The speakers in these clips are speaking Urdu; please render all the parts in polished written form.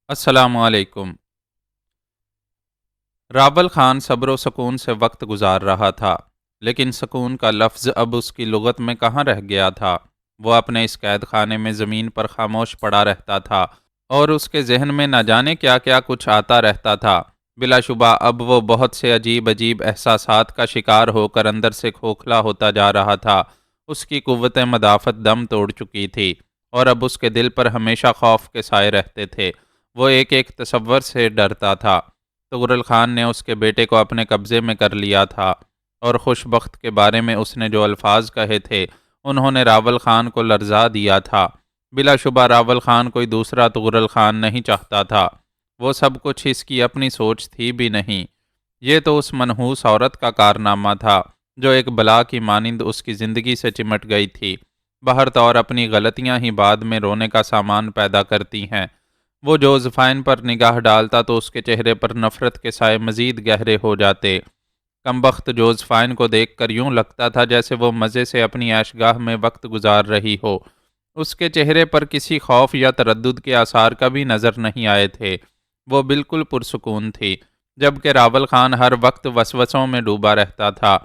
السلام علیکم۔ راول خان صبر و سکون سے وقت گزار رہا تھا، لیکن سکون کا لفظ اب اس کی لغت میں کہاں رہ گیا تھا۔ وہ اپنے اس قید خانے میں زمین پر خاموش پڑا رہتا تھا اور اس کے ذہن میں نہ جانے کیا کیا کچھ آتا رہتا تھا۔ بلا شبہ اب وہ بہت سے عجیب عجیب احساسات کا شکار ہو کر اندر سے کھوکھلا ہوتا جا رہا تھا۔ اس کی قوت مدافعت دم توڑ چکی تھی اور اب اس کے دل پر ہمیشہ خوف کے سائے رہتے تھے۔ وہ ایک ایک تصور سے ڈرتا تھا۔ طغرل خان نے اس کے بیٹے کو اپنے قبضے میں کر لیا تھا اور خوش بخت کے بارے میں اس نے جو الفاظ کہے تھے انہوں نے راول خان کو لرزا دیا تھا۔ بلا شبہ راول خان کوئی دوسرا طغرل خان نہیں چاہتا تھا۔ وہ سب کچھ اس کی اپنی سوچ تھی بھی نہیں۔ یہ تو اس منحوس عورت کا کارنامہ تھا جو ایک بلا کی مانند اس کی زندگی سے چمٹ گئی تھی۔ بہرطور اپنی غلطیاں ہی بعد میں رونے کا سامان پیدا کرتی ہیں۔ وہ جوزفائن پر نگاہ ڈالتا تو اس کے چہرے پر نفرت کے سائے مزید گہرے ہو جاتے۔ کمبخت جوزفائن کو دیکھ کر یوں لگتا تھا جیسے وہ مزے سے اپنی عیش گاہ میں وقت گزار رہی ہو۔ اس کے چہرے پر کسی خوف یا تردد کے آثار کبھی نظر نہیں آئے تھے۔ وہ بالکل پرسکون تھی، جبکہ راول خان ہر وقت وسوسوں میں ڈوبا رہتا تھا۔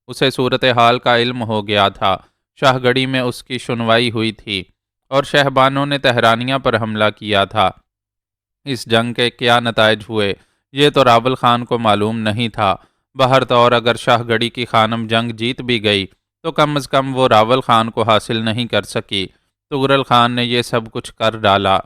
اسے صورتحال کا علم ہو گیا تھا۔ شاہ گڑھی میں اس کی سنوائی ہوئی تھی اور شہبانوں نے تہرانیہ پر حملہ کیا تھا۔ اس جنگ کے کیا نتائج ہوئے یہ تو راول خان کو معلوم نہیں تھا۔ بہرطور اگر شاہ گڑھی کی خانم جنگ جیت بھی گئی تو کم از کم وہ راول خان کو حاصل نہیں کر سکی۔ طغرل خان نے یہ سب کچھ کر ڈالا۔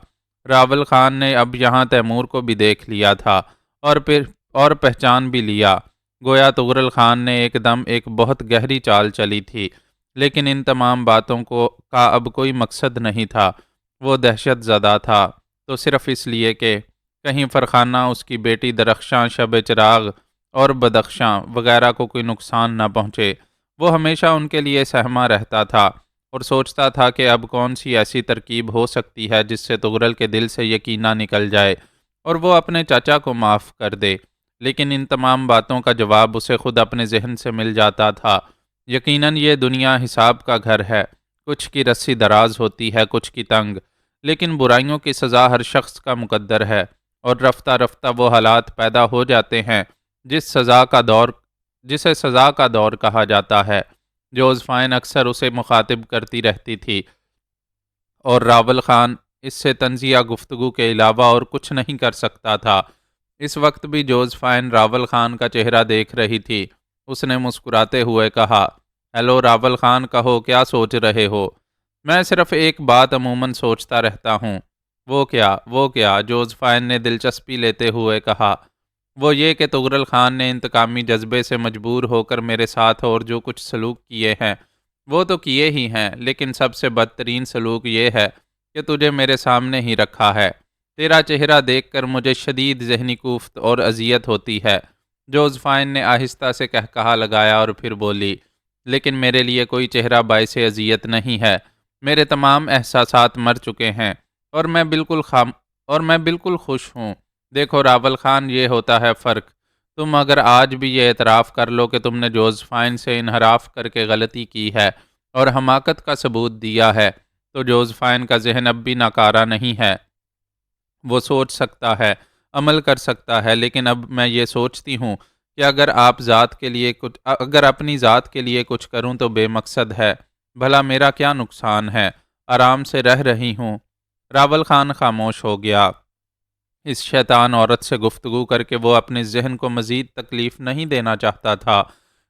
راول خان نے اب یہاں تیمور کو بھی دیکھ لیا تھا اور پہچان بھی لیا۔ گویا طغرل خان نے ایک دم ایک بہت گہری چال چلی تھی، لیکن ان تمام باتوں کا اب کوئی مقصد نہیں تھا۔ وہ دہشت زدہ تھا تو صرف اس لیے کہ کہیں فرخانہ، اس کی بیٹی درخشاں، شب چراغ اور بدخشاں وغیرہ کو کوئی نقصان نہ پہنچے۔ وہ ہمیشہ ان کے لیے سہما رہتا تھا اور سوچتا تھا کہ اب کون سی ایسی ترکیب ہو سکتی ہے جس سے طغرل کے دل سے یقینہ نکل جائے اور وہ اپنے چاچا کو معاف کر دے۔ لیکن ان تمام باتوں کا جواب اسے خود اپنے ذہن سے مل جاتا تھا۔ یقیناً یہ دنیا حساب کا گھر ہے، کچھ کی رسی دراز ہوتی ہے، کچھ کی تنگ، لیکن برائیوں کی سزا ہر شخص کا مقدر ہے اور رفتہ رفتہ وہ حالات پیدا ہو جاتے ہیں جسے سزا کا دور کہا جاتا ہے۔ جوزفائن اکثر اسے مخاطب کرتی رہتی تھی اور راول خان اس سے طنزیہ گفتگو کے علاوہ اور کچھ نہیں کر سکتا تھا۔ اس وقت بھی جوزفائن راول خان کا چہرہ دیکھ رہی تھی۔ اس نے مسکراتے ہوئے کہا، ہیلو راول خان، کہو کیا سوچ رہے ہو؟ میں صرف ایک بات عموماً سوچتا رہتا ہوں۔ وہ کیا؟ جوزفائن نے دلچسپی لیتے ہوئے کہا۔ وہ یہ کہ طغرل خان نے انتقامی جذبے سے مجبور ہو کر میرے ساتھ اور جو کچھ سلوک کیے ہیں وہ تو کیے ہی ہیں، لیکن سب سے بدترین سلوک یہ ہے کہ تجھے میرے سامنے ہی رکھا ہے۔ تیرا چہرہ دیکھ کر مجھے شدید ذہنی کوفت اور اذیت ہوتی ہے۔ جوزفائن نے آہستہ سے قہقہا لگایا اور پھر بولی، لیکن میرے لیے کوئی چہرہ باعث اذیت نہیں ہے۔ میرے تمام احساسات مر چکے ہیں اور میں بالکل خوش ہوں۔ دیکھو راول خان، یہ ہوتا ہے فرق۔ تم اگر آج بھی یہ اعتراف کر لو کہ تم نے جوزفائن سے انحراف کر کے غلطی کی ہے اور حماقت کا ثبوت دیا ہے، تو جوزفائن کا ذہن اب بھی ناکارہ نہیں ہے۔ وہ سوچ سکتا ہے، عمل کر سکتا ہے، لیکن اب میں یہ سوچتی ہوں کہ اگر اپنی ذات کے لیے کچھ کروں تو بے مقصد ہے۔ بھلا میرا کیا نقصان ہے؟ آرام سے رہ رہی ہوں۔ راول خان خاموش ہو گیا۔ اس شیطان عورت سے گفتگو کر کے وہ اپنے ذہن کو مزید تکلیف نہیں دینا چاہتا تھا۔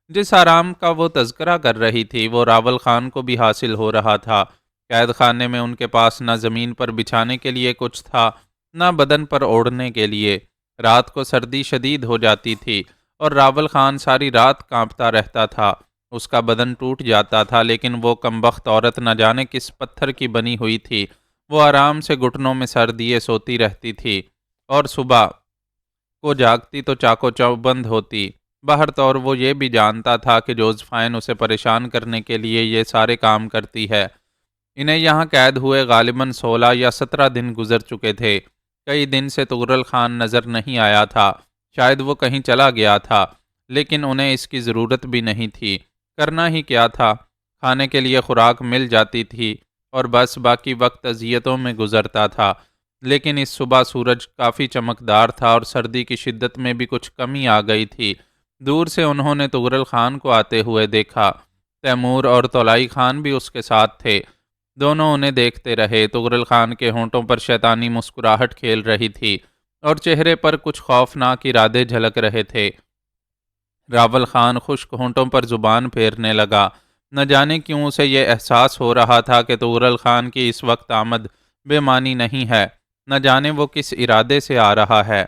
جس آرام کا وہ تذکرہ کر رہی تھی وہ راول خان کو بھی حاصل ہو رہا تھا۔ قید خانے میں ان کے پاس نہ زمین پر بچھانے کے لیے کچھ تھا، نہ بدن پر اوڑھنے کے لیے۔ رات کو سردی شدید ہو جاتی تھی اور راول خان ساری رات کانپتا رہتا تھا۔ اس کا بدن ٹوٹ جاتا تھا، لیکن وہ کمبخت عورت نہ جانے کس پتھر کی بنی ہوئی تھی۔ وہ آرام سے گھٹنوں میں سر دیے سوتی رہتی تھی اور صبح کو جاگتی تو چاقو چوبند ہوتی۔ بہرطور وہ یہ بھی جانتا تھا کہ جوزفائن اسے پریشان کرنے کے لیے یہ سارے کام کرتی ہے۔ انہیں یہاں قید ہوئے غالباً 16 یا 17 دن گزر چکے تھے۔ کئی دن سے طغرل خان نظر نہیں آیا تھا۔ شاید وہ کہیں چلا گیا تھا، لیکن انہیں اس کی ضرورت بھی نہیں تھی۔ کرنا ہی کیا تھا؟ کھانے کے لیے خوراک مل جاتی تھی اور بس باقی وقت اذیتوں میں گزرتا تھا۔ لیکن اس صبح سورج کافی چمکدار تھا اور سردی کی شدت میں بھی کچھ کمی آ گئی تھی۔ دور سے انہوں نے تغرل خان کو آتے ہوئے دیکھا۔ تیمور اور طولائی خان بھی اس کے ساتھ تھے۔ دونوں انہیں دیکھتے رہے۔ تغرل خان کے ہونٹوں پر شیطانی مسکراہٹ کھیل رہی تھی اور چہرے پر کچھ خوفناک ارادے جھلک رہے تھے۔ راول خان خشک ہونٹوں پر زبان پھیرنے لگا۔ نہ جانے کیوں اسے یہ احساس ہو رہا تھا کہ تغرل خان کی اس وقت آمد بے معنی نہیں ہے، نہ جانے وہ کس ارادے سے آ رہا ہے۔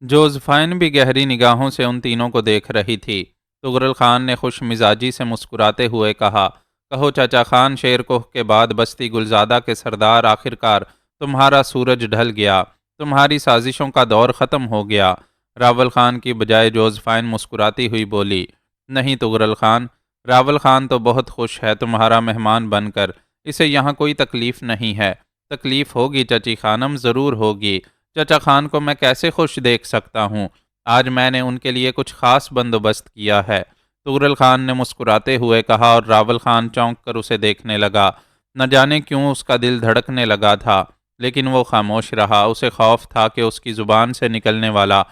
جوزفائن بھی گہری نگاہوں سے ان تینوں کو دیکھ رہی تھی۔ تغرل خان نے خوش مزاجی سے مسکراتے ہوئے کہا، کہو چاچا خان، شیر کوہ کے بعد بستی گلزادہ کے سردار، آخرکار تمہارا سورج ڈھل گیا، تمہاری سازشوں کا دور ختم ہو گیا۔ راول خان کی بجائے جوزفائن مسکراتی ہوئی بولی، نہیں تغرل خان، راول خان تو بہت خوش ہے تمہارا مہمان بن کر، اسے یہاں کوئی تکلیف نہیں ہے۔ تکلیف ہوگی چچی خانم، ضرور ہوگی۔ چچا خان کو میں کیسے خوش دیکھ سکتا ہوں؟ آج میں نے ان کے لیے کچھ خاص بندوبست کیا ہے۔ تغرل خان نے مسکراتے ہوئے کہا اور راول خان چونک کر اسے دیکھنے لگا۔ نہ جانے کیوں اس کا دل دھڑکنے لگا تھا، لیکن وہ خاموش رہا۔ اسے خوف تھا کہ اس کی زبان سے نکلنے والا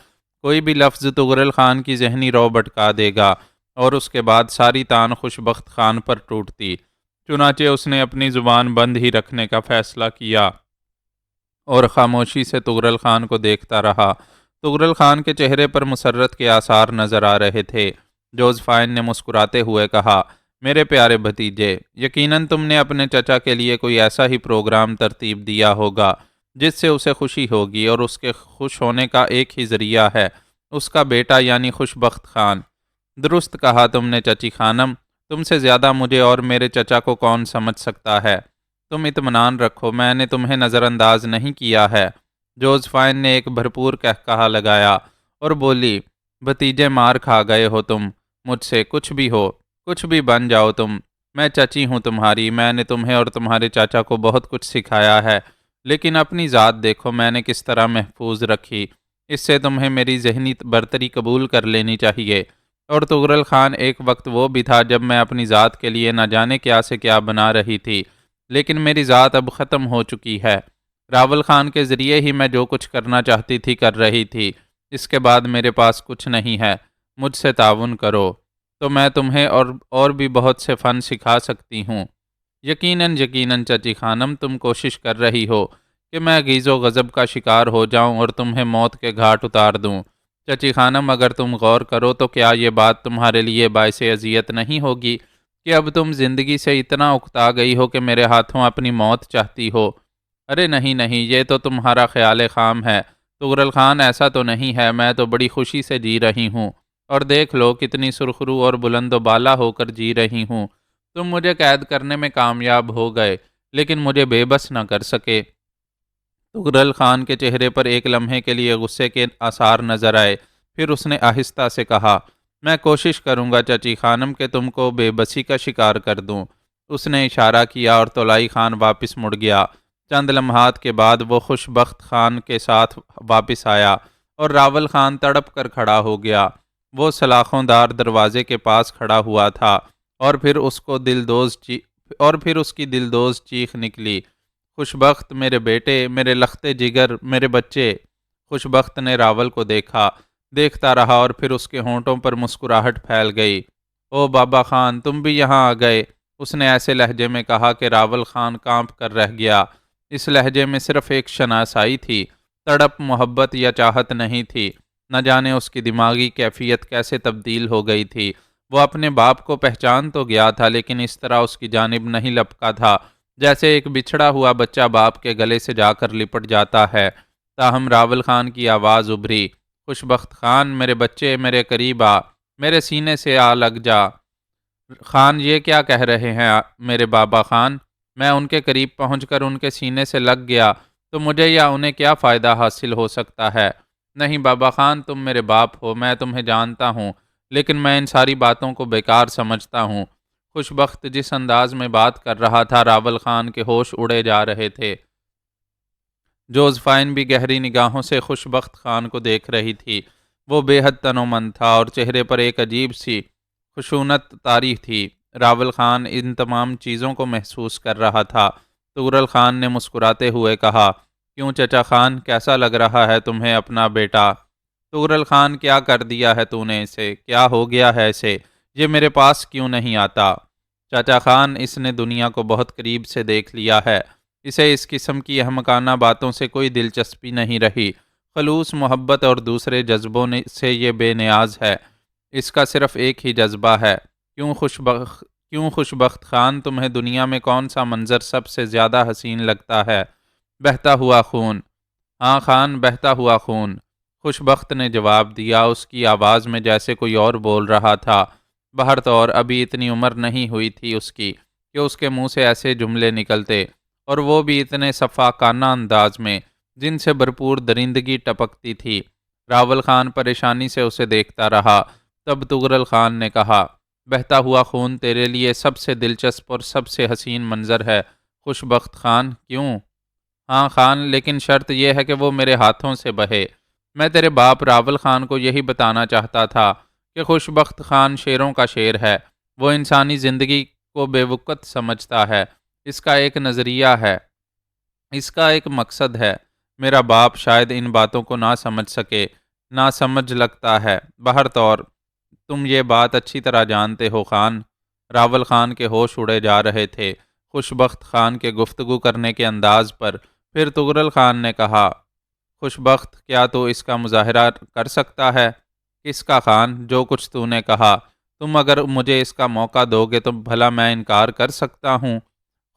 کوئی بھی لفظ تغرل خان کی ذہنی رو بٹکا دے گا اور اس کے بعد ساری تان خوشبخت خان پر ٹوٹتی۔ چنانچہ اس نے اپنی زبان بند ہی رکھنے کا فیصلہ کیا اور خاموشی سے تغرل خان کو دیکھتا رہا۔ تغرل خان کے چہرے پر مسرت کے آثار نظر آ رہے تھے۔ جوزفائن نے مسکراتے ہوئے کہا، میرے پیارے بھتیجے، یقیناً تم نے اپنے چچا کے لیے کوئی ایسا ہی پروگرام ترتیب دیا ہوگا جس سے اسے خوشی ہوگی، اور اس کے خوش ہونے کا ایک ہی ذریعہ ہے، اس کا بیٹا یعنی خوشبخت خان۔ درست کہا تم نے چچی خانم، تم سے زیادہ مجھے اور میرے چچا کو کون سمجھ سکتا ہے۔ تم اطمینان رکھو، میں نے تمہیں نظر انداز نہیں کیا ہے۔ جوزفائن نے ایک بھرپور قہقہہ لگایا اور بولی، بھتیجے مار کھا گئے ہو تم مجھ سے، کچھ بھی ہو، کچھ بھی بن جاؤ تم، میں چچی ہوں تمہاری۔ میں نے تمہیں اور تمہارے چاچا کو بہت کچھ سکھایا ہے، لیکن اپنی ذات دیکھو میں نے کس طرح محفوظ رکھی۔ اس سے تمہیں میری ذہنی برتری قبول کر لینی چاہیے۔ اور تغرل خان، ایک وقت وہ بھی تھا جب میں اپنی ذات کے لیے نہ جانے کیا سے کیا بنا رہی تھی، لیکن میری ذات اب ختم ہو چکی ہے۔ راول خان کے ذریعے ہی میں جو کچھ کرنا چاہتی تھی کر رہی تھی، اس کے بعد میرے پاس کچھ نہیں ہے۔ مجھ سے تعاون کرو تو میں تمہیں اور بھی بہت سے فن سکھا سکتی ہوں۔ یقیناً یقیناً چچی خانم، تم کوشش کر رہی ہو کہ میں غیظ و غضب کا شکار ہو جاؤں اور تمہیں موت کے گھاٹ اتار دوں۔ چچی خانم، اگر تم غور کرو تو کیا یہ بات تمہارے لیے باعث اذیت نہیں ہوگی کہ اب تم زندگی سے اتنا اکتا گئی ہو کہ میرے ہاتھوں اپنی موت چاہتی ہو؟ ارے نہیں نہیں، یہ تو تمہارا خیال خام ہے تغرل خان، ایسا تو نہیں ہے۔ میں تو بڑی خوشی سے جی رہی ہوں، اور دیکھ لو کتنی سرخرو اور بلند و بالا ہو کر جی رہی ہوں۔ تم مجھے قید کرنے میں کامیاب ہو گئے، لیکن مجھے بے بس نہ کر سکے۔ تغرل خان کے چہرے پر ایک لمحے کے لیے غصے کے آثار نظر آئے، پھر اس نے آہستہ سے کہا، میں کوشش کروں گا چچی خانم کہ تم کو بے بسی کا شکار کر دوں۔ اس نے اشارہ کیا اور طولائی خان واپس مڑ گیا۔ چند لمحات کے بعد وہ خوشبخت خان کے ساتھ واپس آیا اور راول خان تڑپ کر کھڑا ہو گیا۔ وہ سلاخوں دار دروازے کے پاس کھڑا ہوا تھا اور پھر اس کی دلدوز چیخ نکلی، خوشبخت، میرے بیٹے، میرے لختے جگر، میرے بچے۔ خوشبخت نے راول کو دیکھتا رہا اور پھر اس کے ہونٹوں پر مسکراہٹ پھیل گئی۔ او بابا خان، تم بھی یہاں آ گئے، اس نے ایسے لہجے میں کہا کہ راول خان کانپ کر رہ گیا۔ اس لہجے میں صرف ایک شناسائی تھی، تڑپ، محبت یا چاہت نہیں تھی۔ نہ جانے اس کی دماغی کیفیت کیسے تبدیل ہو گئی تھی۔ وہ اپنے باپ کو پہچان تو گیا تھا، لیکن اس طرح اس کی جانب نہیں لپکا تھا جیسے ایک بچھڑا ہوا بچہ باپ کے گلے سے جا کر لپٹ جاتا ہے۔ تاہم راول خان کی آواز ابھری، خوشبخت خان، میرے بچے، میرے قریب آ، میرے سینے سے آ لگ جا۔ خان، یہ کیا کہہ رہے ہیں میرے بابا خان؟ میں ان کے قریب پہنچ کر ان کے سینے سے لگ گیا تو مجھے یا انہیں کیا فائدہ حاصل ہو سکتا ہے؟ نہیں بابا خان، تم میرے باپ ہو، میں تمہیں جانتا ہوں، لیکن میں ان ساری باتوں کو بیکار سمجھتا ہوں۔ خوشبخت جس انداز میں بات کر رہا تھا، راول خان کے ہوش اڑے جا رہے تھے۔ جوزفائن بھی گہری نگاہوں سے خوشبخت خان کو دیکھ رہی تھی۔ وہ بے حد تنومند تھا اور چہرے پر ایک عجیب سی خشونت طاری تھی۔ راول خان ان تمام چیزوں کو محسوس کر رہا تھا۔ تغرل خان نے مسکراتے ہوئے کہا، کیوں چچا خان، کیسا لگ رہا ہے تمہیں اپنا بیٹا؟ تغرل خان، کیا کر دیا ہے تو نے اسے؟ کیا ہو گیا ہے اسے؟ یہ میرے پاس کیوں نہیں آتا؟ چاچا خان، اس نے دنیا کو بہت قریب سے دیکھ لیا ہے، اسے اس قسم کی احمقانہ باتوں سے کوئی دلچسپی نہیں رہی۔ خلوص محبت اور دوسرے جذبوں سے یہ بے نیاز ہے، اس کا صرف ایک ہی جذبہ ہے۔ کیوں خوشبخت خان، تمہیں دنیا میں کون سا منظر سب سے زیادہ حسین لگتا ہے؟ بہتا ہوا خون۔ ہاں خان، بہتا ہوا خون، خوشبخت نے جواب دیا، اس کی آواز میں جیسے کوئی اور بول رہا تھا۔ بہرطور ابھی اتنی عمر نہیں ہوئی تھی اس کی کہ اس کے منہ سے ایسے جملے نکلتے، اور وہ بھی اتنے صفاقانہ انداز میں جن سے بھرپور درندگی ٹپکتی تھی۔ راول خان پریشانی سے اسے دیکھتا رہا۔ تب تغرل خان نے کہا، بہتا ہوا خون تیرے لیے سب سے دلچسپ اور سب سے حسین منظر ہے خوشبخت خان، کیوں؟ ہاں خان، لیکن شرط یہ ہے کہ وہ میرے ہاتھوں سے بہے۔ میں تیرے باپ راول خان کو یہی بتانا چاہتا تھا کہ خوشبخت خان شیروں کا شیر ہے، وہ انسانی زندگی کو بے وقت سمجھتا ہے، اس کا ایک نظریہ ہے، اس کا ایک مقصد ہے۔ میرا باپ شاید ان باتوں کو نہ سمجھ سکے، نہ سمجھ لگتا ہے۔ بہرطور تم یہ بات اچھی طرح جانتے ہو خان۔ راول خان کے ہوش اڑے جا رہے تھے خوشبخت خان کے گفتگو کرنے کے انداز پر۔ پھر تغرل خان نے کہا، خوشبخت، کیا تو اس کا مظاہرہ کر سکتا ہے؟ کس کا خان؟ جو کچھ تو نے کہا۔ تم اگر مجھے اس کا موقع دو گے تو بھلا میں انکار کر سکتا ہوں؟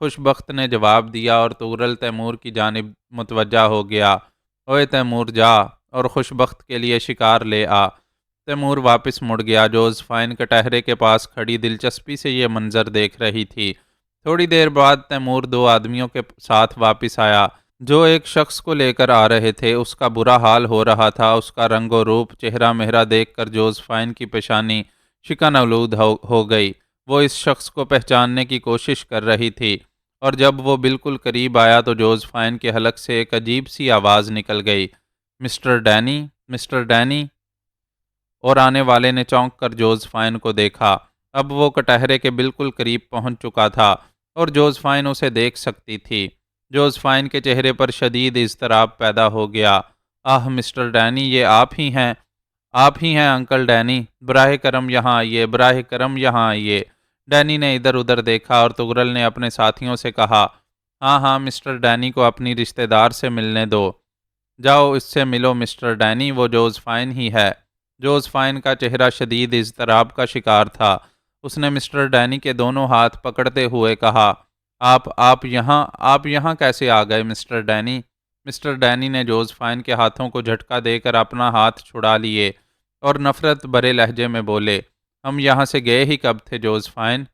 خوشبخت نے جواب دیا، اور تغرل تیمور کی جانب متوجہ ہو گیا۔ اوئے تیمور، جا اور خوشبخت کے لیے شکار لے آ۔ تیمور واپس مڑ گیا۔ جوزفائن کٹہرے کے پاس کھڑی دلچسپی سے یہ منظر دیکھ رہی تھی۔ تھوڑی دیر بعد تیمور دو آدمیوں کے ساتھ واپس آیا جو ایک شخص کو لے کر آ رہے تھے۔ اس کا برا حال ہو رہا تھا، اس کا رنگ و روپ، چہرہ مہرہ دیکھ کر جوزفائن کی پیشانی شکن آلود ہو گئی۔ وہ اس شخص کو پہچاننے کی کوشش کر رہی تھی، اور جب وہ بالکل قریب آیا تو جوزفائن کے حلق سے ایک عجیب سی آواز نکل گئی، مسٹر ڈینی، مسٹر ڈینی۔ اور آنے والے نے چونک کر جوزفائن کو دیکھا۔ اب وہ کٹہرے کے بالکل قریب پہنچ چکا تھا اور جوزفائن اسے دیکھ سکتی تھی۔ جوزفائن کے چہرے پر شدید اضطراب پیدا ہو گیا۔ آہ مسٹر ڈینی، یہ آپ ہی ہیں؟ آپ ہی ہیں انکل ڈینی؟ براہ کرم یہاں آئیے، براہ کرم یہاں آئیے۔ ڈینی نے ادھر ادھر دیکھا اور تغرل نے اپنے ساتھیوں سے کہا، ہاں ہاں، مسٹر ڈینی کو اپنی رشتہ دار سے ملنے دو۔ جاؤ اس سے ملو مسٹر ڈینی، وہ جوزفائن ہی ہے۔ جوزفائن کا چہرہ شدید اضطراب کا شکار تھا۔ اس نے مسٹر ڈینی کے دونوں ہاتھ پکڑتے ہوئے کہا، آپ یہاں کیسے آ گئے مسٹر ڈینی؟ مسٹر ڈینی نے جوزفائن کے ہاتھوں کو جھٹکا دے کر اپنا ہاتھ چھڑا لیے اور نفرت بھرے لہجے میں بولے، ہم یہاں سے گئے ہی کب تھے جوزفائن؟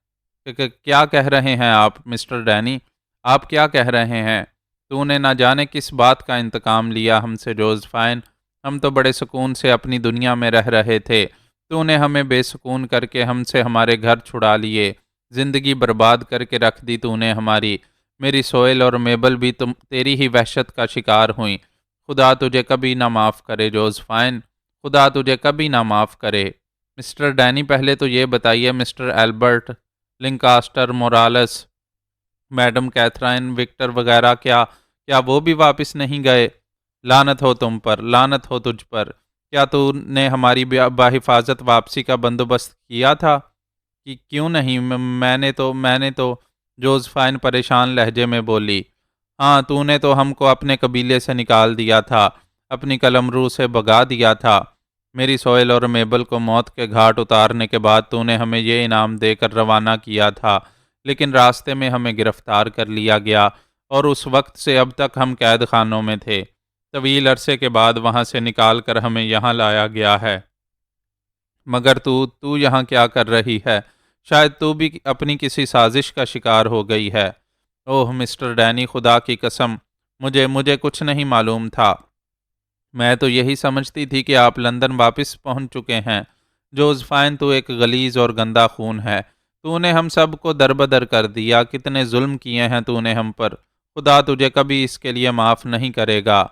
کیا کہہ رہے ہیں آپ مسٹر ڈینی؟ آپ کیا کہہ رہے ہیں؟ تو نے نہ جانے کس بات کا انتقام لیا ہم سے جوزفائن؟ ہم تو بڑے سکون سے اپنی دنیا میں رہ رہے تھے، تو نے ہمیں بے سکون کر کے ہم سے ہمارے گھر چھڑا لیے، زندگی برباد کر کے رکھ دی تو نے ہماری۔ میری سوئل اور میبل بھی تیری ہی وحشت کا شکار ہوئیں۔ خدا تجھے کبھی نہ معاف کرے جوزفائن، خدا تجھے کبھی نہ معاف کرے۔ مسٹر ڈینی، پہلے تو یہ بتائیے، mister Albert, Lancaster, Morales, madam Catherine, Victor وغیرہ، کیا وہ بھی واپس نہیں گئے؟ لعنت ہو تم پر، لعنت ہو تجھ پر! کیا تو نے ہماری بحفاظت واپسی کا بندوبست کیا تھا؟ کہ کیوں نہیں؟ میں نے تو جوزفائن پریشان لہجے میں بولی، ہاں تو نے تو ہم کو اپنے قبیلے سے نکال دیا تھا، اپنی قلمرو سے بھگا دیا تھا۔ میری سوئل اور میبل کو موت کے گھاٹ اتارنے کے بعد تو نے ہمیں یہ انعام دے کر روانہ کیا تھا، لیکن راستے میں ہمیں گرفتار کر لیا گیا، اور اس وقت سے اب تک ہم قید خانوں میں تھے۔ طویل عرصے کے بعد وہاں سے نکال کر ہمیں یہاں لایا گیا ہے۔ مگر تو یہاں کیا کر رہی ہے؟ شاید تو بھی اپنی کسی سازش کا شکار ہو گئی ہے۔ اوہ مسٹر ڈینی، خدا کی قسم، مجھے کچھ نہیں معلوم تھا۔ میں تو یہی سمجھتی تھی کہ آپ لندن واپس پہنچ چکے ہیں۔ جوزفائن، تو ایک غلیظ اور گندا خون ہے۔ تو نے ہم سب کو دربدر کر دیا، کتنے ظلم کیے ہیں تو نے ہم پر، خدا تجھے کبھی اس کے لیے معاف نہیں کرے گا۔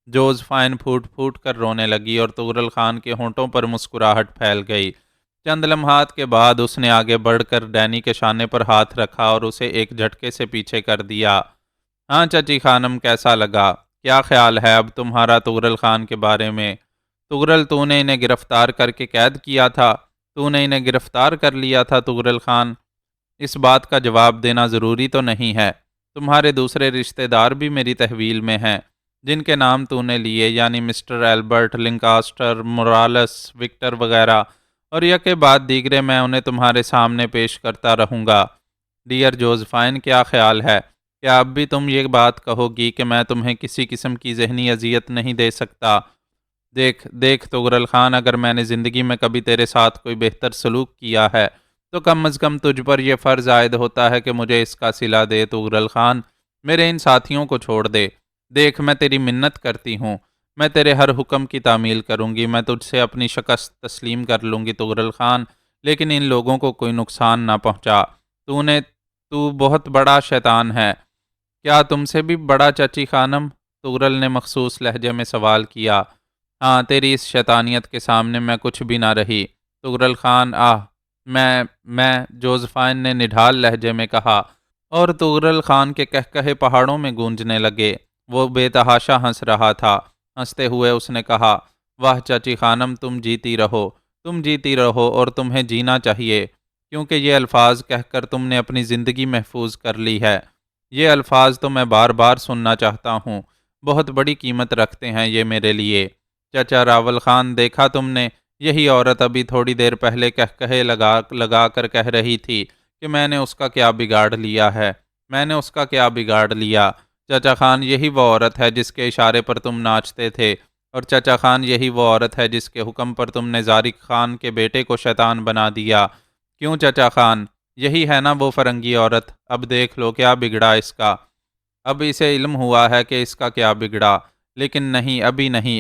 جوزفائن پھوٹ پھوٹ کر رونے لگی اور تغرل خان کے ہونٹوں پر مسکراہٹ پھیل گئی۔ چند لمحات کے بعد اس نے آگے بڑھ کر ڈینی کے شانے پر ہاتھ رکھا اور اسے ایک جھٹکے سے پیچھے کر دیا۔ ہاں چچی خانم، کیسا لگا؟ کیا خیال ہے اب تمہارا تغرل خان کے بارے میں؟ تغرل، تو نے انہیں گرفتار کر کے قید کیا تھا؟ تو نے انہیں گرفتار کر لیا تھا تغرل خان؟ اس بات کا جواب دینا ضروری تو نہیں ہے۔ تمہارے دوسرے رشتہ دار بھی میری تحویل میں ہیں، جن کے نام تو نے لیے، یعنی Mister Albert, Lancaster, Morales, Victor وغیرہ، اور یکے بعد دیگرے میں انہیں تمہارے سامنے پیش کرتا رہوں گا۔ ڈیئر جوزفائن، کیا خیال ہے؟ کیا اب بھی تم یہ بات کہو گی کہ میں تمہیں کسی قسم کی ذہنی اذیت نہیں دے سکتا؟ دیکھ دیکھ تغرل خان، اگر میں نے زندگی میں کبھی تیرے ساتھ کوئی بہتر سلوک کیا ہے تو کم از کم تجھ پر یہ فرض عائد ہوتا ہے کہ مجھے اس کا صلہ دے۔ تغرل خان، میرے ان ساتھیوں کو چھوڑ دے۔ دیکھ، میں تیری منت کرتی ہوں، میں تیرے ہر حکم کی تعمیل کروں گی، میں تجھ سے اپنی شکست تسلیم کر لوں گی تغرل خان، لیکن ان لوگوں کو کوئی نقصان نہ پہنچا۔ تو بہت بڑا شیطان ہے۔ کیا تم سے بھی بڑا، چچی خانم؟ تغرل نے مخصوص لہجے میں سوال کیا۔ ہاں، تیری اس شیطانیت کے سامنے میں کچھ بھی نہ رہی۔ تغرل خان، میں جوزفائن نے نڈھال لہجے میں کہا، اور تغرل خان کے قہقہے پہاڑوں میں گونجنے لگے۔ وہ بے تحاشا ہنس رہا تھا۔ ہنستے ہوئے اس نے کہا، واہ چچی خانم، تم جیتی رہو اور تمہیں جینا چاہیے، کیونکہ یہ الفاظ کہہ کر تم نے اپنی زندگی محفوظ کر لی ہے۔ یہ الفاظ تو میں بار بار سننا چاہتا ہوں، بہت بڑی قیمت رکھتے ہیں یہ میرے لیے۔ چچا راول خان، دیکھا تم نے، یہی عورت ابھی تھوڑی دیر پہلے کہے لگا کر کہہ رہی تھی کہ میں نے اس کا کیا بگاڑ لیا ہے، میں نے اس کا کیا بگاڑ لیا۔ چچا خان، یہی وہ عورت ہے جس کے اشارے پر تم ناچتے تھے، اور چچا خان، یہی وہ عورت ہے جس کے حکم پر تم نے زارق خان کے بیٹے کو شیطان بنا دیا۔ کیوں چچا خان؟ یہی ہے نا وہ فرنگی عورت؟ اب دیکھ لو کیا بگڑا اس کا۔ اب اسے علم ہوا ہے کہ اس کا کیا بگڑا، لیکن نہیں،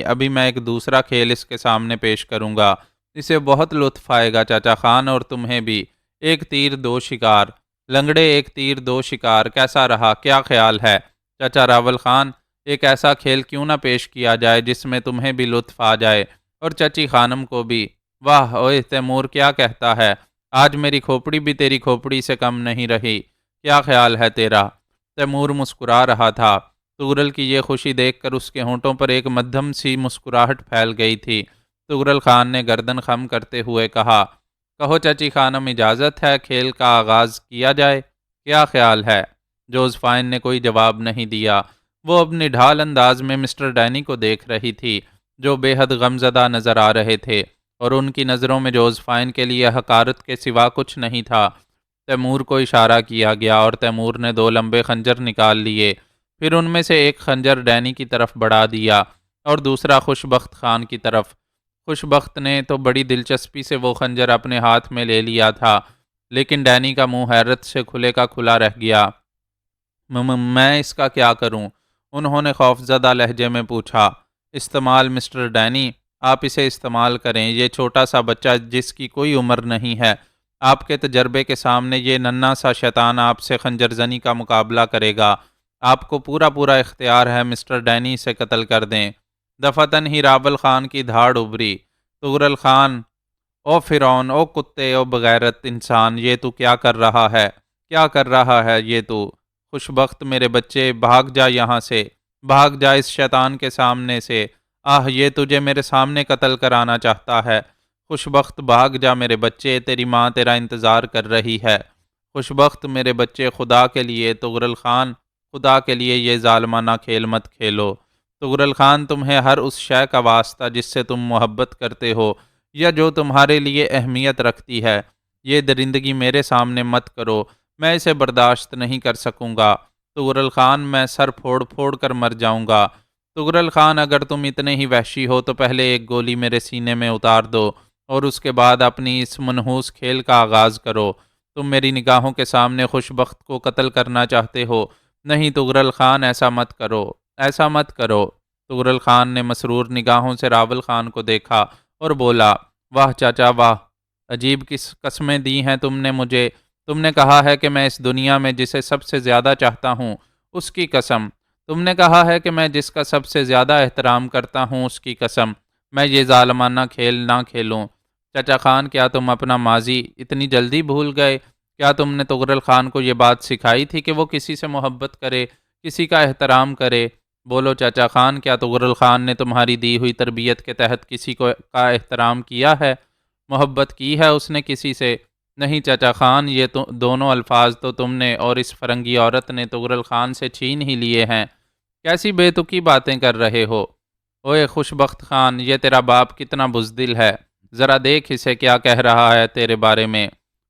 ابھی میں ایک دوسرا کھیل اس کے سامنے پیش کروں گا۔ اسے بہت لطف آئے گا چچا خان، اور تمہیں بھی۔ ایک تیر دو شکار، لنگڑے، ایک تیر دو شکار، کیسا رہا؟ کیا خیال ہے چچا راول خان؟ ایک ایسا کھیل کیوں نہ پیش کیا جائے جس میں تمہیں بھی لطف آ جائے اور چچی خانم کو بھی؟ واہ، اوئے تیمور، کیا کہتا ہے؟ آج میری کھوپڑی بھی تیری کھوپڑی سے کم نہیں رہی۔ کیا خیال ہے تیرا؟ تیمور مسکرا رہا تھا۔ تغرل کی یہ خوشی دیکھ کر اس کے ہونٹوں پر ایک مدھم سی مسکراہٹ پھیل گئی تھی۔ تغرل خان نے گردن خم کرتے ہوئے کہا، کہو چچی خانم، اجازت ہے کھیل کا آغاز کیا جائے؟ کیا خیال ہے؟ جوزفائن نے کوئی جواب نہیں دیا۔ وہ اپنی ڈھال انداز میں مسٹر ڈینی کو دیکھ رہی تھی، جو بے حد غمزدہ نظر آ رہے تھے، اور ان کی نظروں میں جوزفائن کے لیے حقارت کے سوا کچھ نہیں تھا۔ تیمور کو اشارہ کیا گیا اور تیمور نے دو لمبے خنجر نکال لیے، پھر ان میں سے ایک خنجر ڈینی کی طرف بڑھا دیا اور دوسرا خوشبخت خان کی طرف۔ خوشبخت نے تو بڑی دلچسپی سے وہ خنجر اپنے ہاتھ میں لے لیا تھا، لیکن ڈینی کا منہ حیرت سے کھلے کا کھلا رہ گیا۔ میں اس کا کیا کروں؟ انہوں نے خوفزدہ لہجے میں پوچھا۔ استعمال مسٹر ڈینی، آپ اسے استعمال کریں، یہ چھوٹا سا بچہ جس کی کوئی عمر نہیں ہے، آپ کے تجربے کے سامنے یہ ننھا سا شیطان آپ سے خنجر زنی کا مقابلہ کرے گا۔ آپ کو پورا اختیار ہے، مسٹر ڈینی سے قتل کر دیں۔ دفعتاً ہی راول خان کی دھاڑ ابھری۔ تغرل خان، او فرعون، او کتے، او بغیرت انسان، یہ تو کیا کر رہا ہے؟ کیا کر رہا ہے یہ تو؟ خوشبخت میرے بچے، بھاگ جا یہاں سے، بھاگ جا اس شیطان کے سامنے سے۔ آہ، یہ تجھے میرے سامنے قتل کرانا چاہتا ہے۔ خوشبخت، بھاگ جا میرے بچے، تیری ماں تیرا انتظار کر رہی ہے۔ خوشبخت میرے بچے، خدا کے لیے تغرل خان، خدا کے لیے یہ ظالمانہ کھیل مت کھیلو۔ تغرل خان، تمہیں ہر اس شے کا واسطہ جس سے تم محبت کرتے ہو یا جو تمہارے لیے اہمیت رکھتی ہے، یہ درندگی میرے سامنے مت کرو، میں اسے برداشت نہیں کر سکوں گا۔ تغرل خان، میں سر پھوڑ پھوڑ کر مر جاؤں گا۔ تغرل خان، اگر تم اتنے ہی وحشی ہو تو پہلے ایک گولی میرے سینے میں اتار دو اور اس کے بعد اپنی اس منحوس کھیل کا آغاز کرو۔ تم میری نگاہوں کے سامنے خوشبخت کو قتل کرنا چاہتے ہو۔ نہیں تغرل خان، ایسا مت کرو، ایسا مت کرو۔ تغرل خان نے مسرور نگاہوں سے راول خان کو دیکھا اور بولا، واہ چاچا واہ، عجیب کس قسمیں دی ہیں تم نے مجھے۔ تم نے کہا ہے کہ میں اس دنیا میں جسے سب سے زیادہ چاہتا ہوں اس کی قسم، تم نے کہا ہے کہ میں جس کا سب سے زیادہ احترام کرتا ہوں اس کی قسم، میں یہ ظالمانہ کھیل نہ کھیلوں۔ چچا خان، کیا تم اپنا ماضی اتنی جلدی بھول گئے؟ کیا تم نے تغرل خان کو یہ بات سکھائی تھی کہ وہ کسی سے محبت کرے، کسی کا احترام کرے؟ بولو چچا خان، کیا تغرل خان نے تمہاری دی ہوئی تربیت کے تحت کسی کو کا احترام کیا ہے؟ محبت کی ہے اس نے کسی سے؟ نہیں چچا خان، یہ دونوں الفاظ تو تم نے اور اس فرنگی عورت نے تغرل خان سے چھین ہی لیے ہیں۔ کیسی بے تکی باتیں کر رہے ہو؟ اوئے خوش بخت خان، یہ تیرا باپ کتنا بزدل ہے، ذرا دیکھ اسے کیا کہہ رہا ہے تیرے بارے میں۔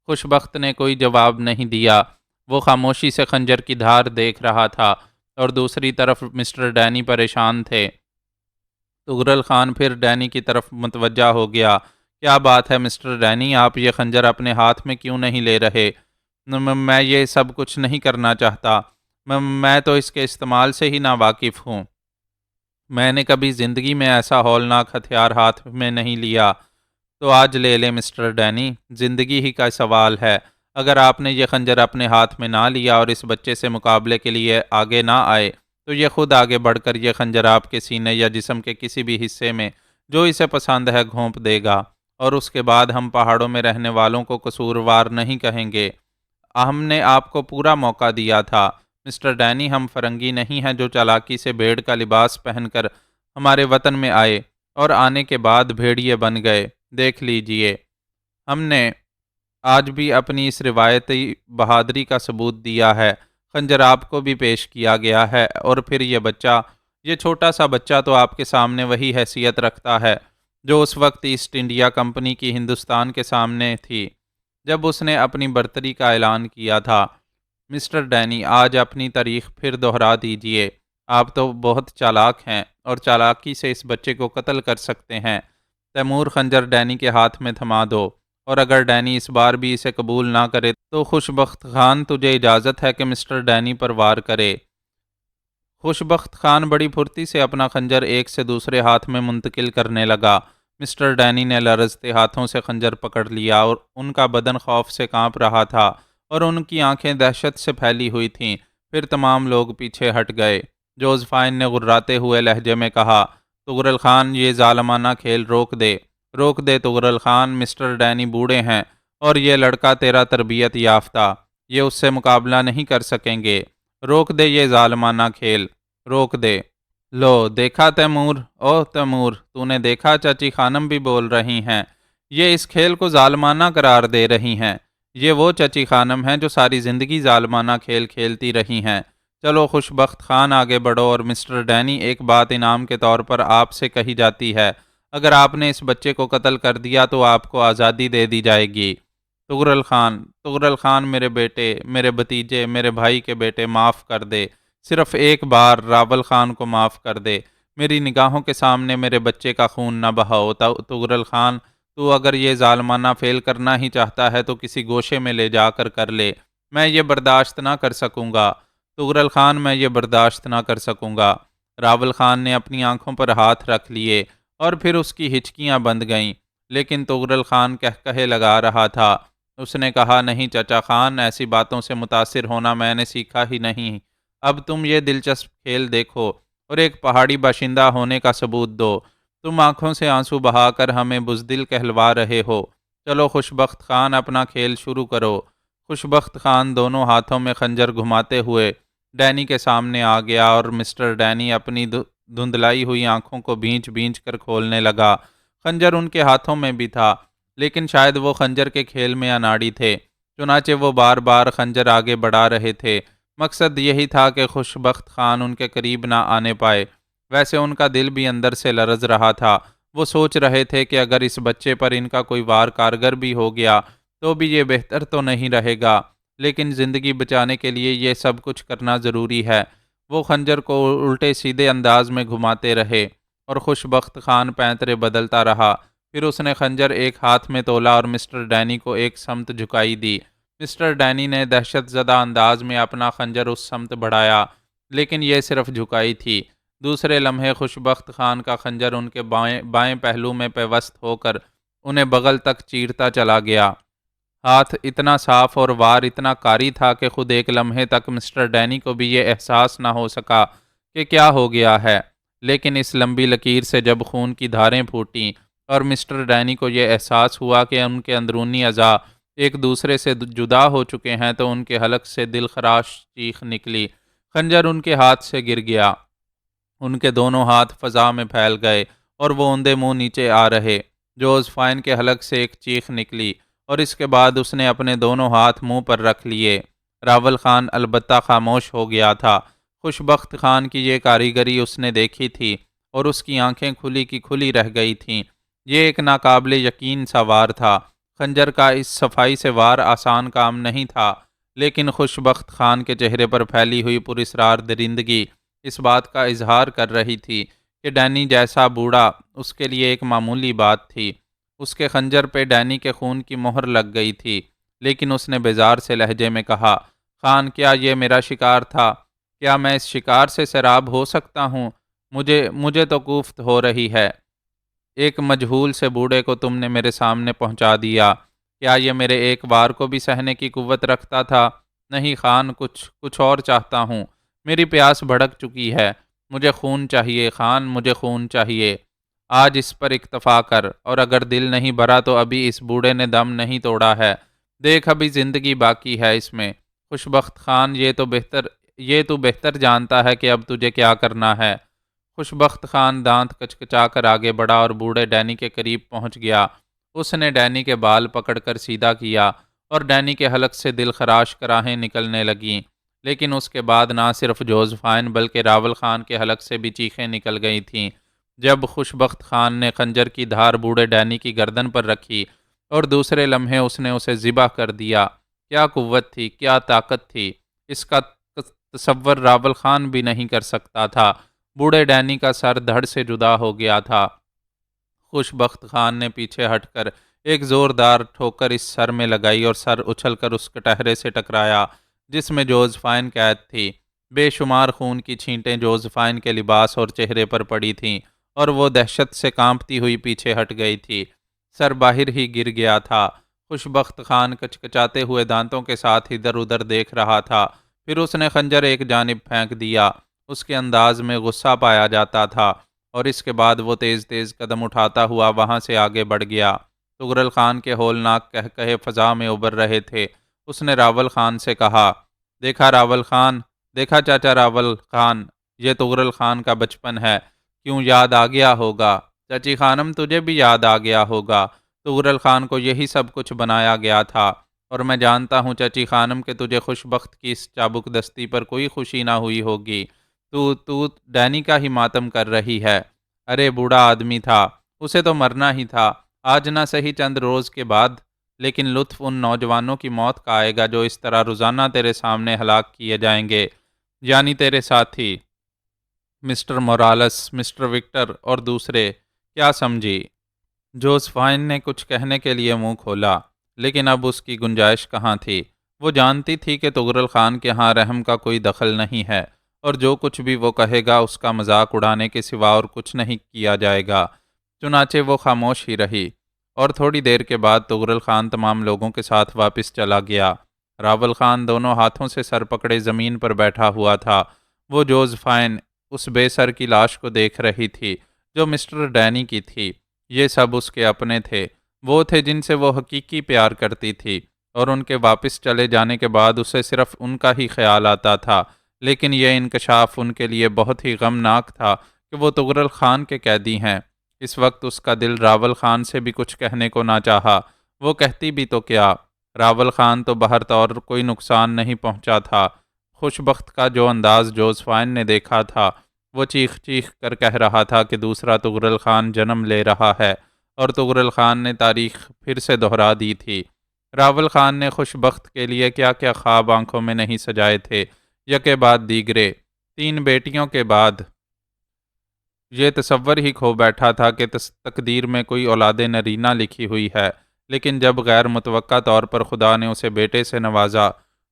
خوش بخت نے کوئی جواب نہیں دیا، وہ خاموشی سے خنجر کی دھار دیکھ رہا تھا، اور دوسری طرف مسٹر ڈینی پریشان تھے۔ تغرل خان پھر ڈینی کی طرف متوجہ ہو گیا۔ کیا بات ہے مسٹر ڈینی، آپ یہ خنجر اپنے ہاتھ میں کیوں نہیں لے رہے؟ میں یہ سب کچھ نہیں کرنا چاہتا، میں تو اس کے استعمال سے ہی ناواقف ہوں۔ میں نے کبھی زندگی میں ایسا ہولناک ہتھیار ہاتھ میں نہیں لیا، تو آج لے لیں مسٹر ڈینی، زندگی ہی کا سوال ہے۔ اگر آپ نے یہ خنجر اپنے ہاتھ میں نہ لیا اور اس بچے سے مقابلے کے لیے آگے نہ آئے، تو یہ خود آگے بڑھ کر یہ خنجر آپ کے سینے یا جسم کے کسی بھی حصے میں جو اسے پسند ہے گھونپ دے گا، اور اس کے بعد ہم پہاڑوں میں رہنے والوں کو قصوروار نہیں کہیں گے۔ ہم نے آپ کو پورا موقع دیا تھا مسٹر ڈینی، ہم فرنگی نہیں ہیں جو چالاکی سے بھیڑ کا لباس پہن کر ہمارے وطن میں آئے اور آنے کے بعد بھیڑیے بن گئے۔ دیکھ لیجئے، ہم نے آج بھی اپنی اس روایتی بہادری کا ثبوت دیا ہے۔ خنجر آپ کو بھی پیش کیا گیا ہے، اور پھر یہ بچہ، یہ چھوٹا سا بچہ تو آپ کے سامنے وہی حیثیت رکھتا ہے جو اس وقت ایسٹ انڈیا کمپنی کی ہندوستان کے سامنے تھی جب اس نے اپنی برتری کا اعلان کیا تھا۔ مسٹر ڈینی، آج اپنی تاریخ پھر دہرا دیجئے۔ آپ تو بہت چالاک ہیں اور چالاکی سے اس بچے کو قتل کر سکتے ہیں۔ تیمور، خنجر ڈینی کے ہاتھ میں تھما دو، اور اگر ڈینی اس بار بھی اسے قبول نہ کرے تو خوش بخت خان تجھے اجازت ہے کہ مسٹر ڈینی پر وار کرے۔ خوش بخت خان بڑی پھرتی سے اپنا خنجر ایک سے دوسرے ہاتھ میں منتقل کرنے لگا۔ مسٹر ڈینی نے لرزتے ہاتھوں سے خنجر پکڑ لیا، اور ان کا بدن خوف سے کانپ رہا تھا اور ان کی آنکھیں دہشت سے پھیلی ہوئی تھیں۔ پھر تمام لوگ پیچھے ہٹ گئے۔ جوزفائن نے غراتے ہوئے لہجے میں کہا، تغرل خان، یہ ظالمانہ کھیل روک دے، روک دے تغرل خان، مسٹر ڈینی بوڑھے ہیں اور یہ لڑکا تیرا تربیت یافتہ، یہ اس سے مقابلہ نہیں کر سکیں گے۔ روک دے یہ ظالمانہ کھیل، روک دے۔ لو دیکھا تیمور، اوہ تیمور، تو نے دیکھا چچی خانم بھی بول رہی ہیں، یہ اس کھیل کو ظالمانہ قرار دے رہی ہیں۔ یہ وہ چچی خانم ہیں جو ساری زندگی ظالمانہ کھیل کھیلتی رہی ہیں۔ چلو خوش بخت خان آگے بڑھو، اور مسٹر ڈینی، ایک بات انعام کے طور پر آپ سے کہی جاتی ہے، اگر آپ نے اس بچے کو قتل کر دیا تو آپ کو آزادی دے دی جائے گی۔ تغرل خان، تغرل خان، میرے بیٹے، میرے بھتیجے، میرے بھائی کے بیٹے، معاف کر دے، صرف ایک بار راول خان کو معاف کر دے، میری نگاہوں کے سامنے میرے بچے کا خون نہ بہاؤ۔ تغرل خان، تو اگر یہ ظالمانہ فعل کرنا ہی چاہتا ہے تو کسی گوشے میں لے جا کر لے، میں یہ برداشت نہ کر سکوں گا۔ تغرل خان، میں یہ برداشت نہ کر سکوں گا۔ راول خان نے اپنی آنکھوں پر ہاتھ رکھ لیے اور پھر اس کی ہچکیاں بند گئیں، لیکن تغرل خان کہے لگا رہا تھا۔ اس نے کہا، نہیں چچا خان، ایسی باتوں سے متاثر ہونا میں نے سیکھا ہی نہیں۔ اب تم یہ دلچسپ کھیل دیکھو اور ایک پہاڑی باشندہ ہونے کا ثبوت دو۔ تم آنکھوں سے آنسو بہا کر ہمیں بزدل کہلوا رہے ہو۔ چلو خوش بخت خان، اپنا کھیل شروع کرو۔ خوش بخت خان دونوں ہاتھوں میں خنجر گھماتے ہوئے ڈینی کے سامنے آ گیا، اور مسٹر ڈینی اپنی دھندلائی ہوئی آنکھوں کو بھینچ بھینچ کر کھولنے لگا۔ خنجر ان کے ہاتھوں میں بھی تھا، لیکن شاید وہ خنجر کے کھیل میں اناڑی تھے، چنانچہ وہ بار بار خنجر آگے بڑھا رہے تھے۔ مقصد یہی تھا کہ خوش بخت خان ان کے قریب نہ آنے پائے۔ ویسے ان کا دل بھی اندر سے لرز رہا تھا۔ وہ سوچ رہے تھے کہ اگر اس بچے پر ان کا کوئی وار کارگر بھی ہو گیا تو بھی یہ بہتر تو نہیں رہے گا، لیکن زندگی بچانے کے لیے یہ سب کچھ کرنا ضروری ہے۔ وہ خنجر کو الٹے سیدھے انداز میں گھماتے رہے اور خوش بخت خان پینترے بدلتا رہا۔ پھر اس نے خنجر ایک ہاتھ میں تولا اور مسٹر ڈینی کو ایک سمت جھکائی دی۔ مسٹر ڈینی نے دہشت زدہ انداز میں اپنا خنجر اس سمت بڑھایا، لیکن یہ صرف جھکائی تھی۔ دوسرے لمحے خوش بخت خان کا خنجر ان کے بائیں پہلو میں پیوست ہو کر انہیں بغل تک چیرتا چلا گیا۔ ہاتھ اتنا صاف اور وار اتنا کاری تھا کہ خود ایک لمحے تک مسٹر ڈینی کو بھی یہ احساس نہ ہو سکا کہ کیا ہو گیا ہے، لیکن اس لمبی لکیر سے جب خون کی دھاریں پھوٹیں اور مسٹر ڈینی کو یہ احساس ہوا کہ ان کے اندرونی اعضاء ایک دوسرے سے جدا ہو چکے ہیں، تو ان کے حلق سے دل خراش چیخ نکلی۔ خنجر ان کے ہاتھ سے گر گیا۔ ان کے دونوں ہاتھ فضا میں پھیل گئے اور وہ اندھے منہ نیچے آ رہے۔ جوزفائن کے حلق سے ایک چیخ نکلی اور اس کے بعد اس نے اپنے دونوں ہاتھ منہ پر رکھ لیے۔ راول خان البتہ خاموش ہو گیا تھا۔ خوشبخت خان کی یہ کاریگری اس نے دیکھی تھی اور اس کی آنکھیں کھلی کی کھلی رہ گئی تھیں۔ یہ ایک ناقابل یقین سا وار تھا۔ خنجر کا اس صفائی سے وار آسان کام نہیں تھا، لیکن خوشبخت خان کے چہرے پر پھیلی ہوئی پراسرار درندگی اس بات کا اظہار کر رہی تھی کہ ڈینی جیسا بوڑھا اس کے لیے ایک معمولی بات تھی۔ اس کے خنجر پہ ڈینی کے خون کی مہر لگ گئی تھی، لیکن اس نے بیزار سے لہجے میں کہا، خان، کیا یہ میرا شکار تھا؟ کیا میں اس شکار سے سیراب ہو سکتا ہوں؟ مجھے تو کوفت ہو رہی ہے۔ ایک مجہول سے بوڑھے کو تم نے میرے سامنے پہنچا دیا۔ کیا یہ میرے ایک وار کو بھی سہنے کی قوت رکھتا تھا؟ نہیں خان، کچھ اور چاہتا ہوں۔ میری پیاس بھڑک چکی ہے۔ مجھے خون چاہیے خان، مجھے خون چاہیے۔ آج اس پر اکتفا کر، اور اگر دل نہیں بھرا تو ابھی اس بوڑھے نے دم نہیں توڑا ہے۔ دیکھ، ابھی زندگی باقی ہے اس میں۔ خوشبخت خان، یہ تو بہتر جانتا ہے کہ اب تجھے کیا کرنا ہے۔ خوشبخت خان دانت کچکچا کر آگے بڑھا اور بوڑھے ڈینی کے قریب پہنچ گیا۔ اس نے ڈینی کے بال پکڑ کر سیدھا کیا اور ڈینی کے حلق سے دل خراش کراہیں نکلنے لگیں، لیکن اس کے بعد نہ صرف جوزفائن بلکہ راول خان کے حلق سے بھی چیخیں نکل گئی تھیں۔ جب خوشبخت خان نے خنجر کی دھار بوڑھے ڈینی کی گردن پر رکھی اور دوسرے لمحے اس نے اسے ذبح کر دیا، کیا قوت تھی، کیا طاقت تھی! اس کا تصور راول خان بھی نہیں کر سکتا تھا۔ بوڑھے ڈینی کا سر دھڑ سے جدا ہو گیا تھا۔ خوشبخت خان نے پیچھے ہٹ کر ایک زوردار ٹھوکر اس سر میں لگائی اور سر اچھل کر اس کٹہرے سے ٹکرایا جس میں جوزفائن قید تھی۔ بے شمار خون کی چھینٹیں جوزفائن کے لباس اور چہرے پر پڑی تھیں اور وہ دہشت سے کانپتی ہوئی پیچھے ہٹ گئی تھی۔ سر باہر ہی گر گیا تھا۔ خوشبخت خان کچکچاتے ہوئے دانتوں کے ساتھ ادھر ادھر دیکھ رہا تھا، پھر اس نے خنجر ایک جانب پھینک دیا۔ اس کے انداز میں غصہ پایا جاتا تھا، اور اس کے بعد وہ تیز تیز قدم اٹھاتا ہوا وہاں سے آگے بڑھ گیا۔ تغرل خان کے ہولناک قہقہے فضا میں ابھر رہے تھے۔ اس نے راول خان سے کہا، دیکھا راول خان، دیکھا چاچا راول خان، یہ تغرل خان کا بچپن ہے۔ کیوں یاد آ گیا ہوگا؟ چچی خانم، تجھے بھی یاد آ گیا ہوگا۔ تغرل خان کو یہی سب کچھ بنایا گیا تھا، اور میں جانتا ہوں چچی خانم کہ تجھے خوشبخت کی اس چابک دستی پر کوئی خوشی نہ ہوئی ہوگی۔ تو ڈینی کا ہی ماتم کر رہی ہے۔ ارے بوڑھا آدمی تھا، اسے تو مرنا ہی تھا، آج نہ صحیح چند روز کے بعد، لیکن لطف ان نوجوانوں کی موت کا آئے گا جو اس طرح روزانہ تیرے سامنے ہلاک کیے جائیں گے، یعنی تیرے ساتھی مسٹر مورالس، مسٹر وکٹر اور دوسرے۔ کیا سمجھی؟ جوزفائن نے کچھ کہنے کے لیے منہ کھولا، لیکن اب اس کی گنجائش کہاں تھی۔ وہ جانتی تھی کہ تغرل خان کے ہاں رحم کا کوئی دخل نہیں ہے، اور جو کچھ بھی وہ کہے گا اس کا مذاق اڑانے کے سوا اور کچھ نہیں کیا جائے گا۔ چنانچہ وہ خاموش ہی رہی، اور تھوڑی دیر کے بعد تغرل خان تمام لوگوں کے ساتھ واپس چلا گیا۔ راول خان دونوں ہاتھوں سے سر پکڑے زمین پر بیٹھا ہوا تھا۔ وہ جوزفائن اس بے سر کی لاش کو دیکھ رہی تھی جو مسٹر ڈینی کی تھی۔ یہ سب اس کے اپنے تھے، وہ تھے جن سے وہ حقیقی پیار کرتی تھی، اور ان کے واپس چلے جانے کے بعد اسے صرف ان کا ہی خیال آتا تھا۔ لیکن یہ انکشاف ان کے لیے بہت ہی غمناک تھا کہ وہ تغرل خان کے قیدی ہیں۔ اس وقت اس کا دل راول خان سے بھی کچھ کہنے کو نہ چاہا۔ وہ کہتی بھی تو کیا؟ راول خان تو بہر طور کوئی نقصان نہیں پہنچا تھا۔ خوشبخت کا جو انداز جوزفائن نے دیکھا تھا، وہ چیخ چیخ کر کہہ رہا تھا کہ دوسرا تغرل خان جنم لے رہا ہے، اور تغرل خان نے تاریخ پھر سے دہرا دی تھی۔ راول خان نے خوشبخت کے لیے کیا کیا خواب آنکھوں میں نہیں سجائے تھے، یکے بعد دیگرے۔ 3 بیٹیوں کے بعد یہ تصور ہی کھو بیٹھا تھا کہ تقدیر میں کوئی اولاد نرینہ لکھی ہوئی ہے، لیکن جب غیر متوقع طور پر خدا نے اسے بیٹے سے نوازا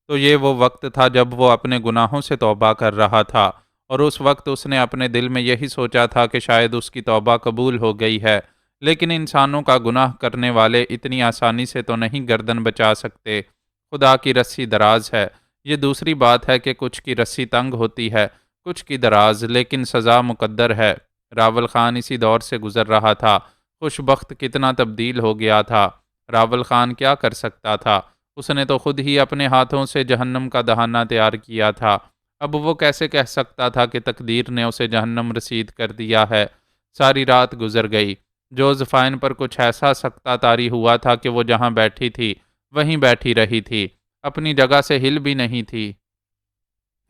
تو یہ وہ وقت تھا جب وہ اپنے گناہوں سے توبہ کر رہا تھا، اور اس وقت اس نے اپنے دل میں یہی سوچا تھا کہ شاید اس کی توبہ قبول ہو گئی ہے، لیکن انسانوں کا گناہ کرنے والے اتنی آسانی سے تو نہیں گردن بچا سکتے۔ خدا کی رسی دراز ہے۔ یہ دوسری بات ہے کہ کچھ کی رسی تنگ ہوتی ہے، کچھ کی دراز، لیکن سزا مقدر ہے۔ راول خان اسی دور سے گزر رہا تھا۔ خوشبخت کتنا تبدیل ہو گیا تھا۔ راول خان کیا کر سکتا تھا؟ اس نے تو خود ہی اپنے ہاتھوں سے جہنم کا دہانہ تیار کیا تھا۔ اب وہ کیسے کہہ سکتا تھا کہ تقدیر نے اسے جہنم رسید کر دیا ہے؟ ساری رات گزر گئی۔ جوزفائن پر کچھ ایسا سکتہ طاری ہوا تھا کہ وہ جہاں بیٹھی تھی وہیں بیٹھی رہی تھی، اپنی جگہ سے ہل بھی نہیں تھی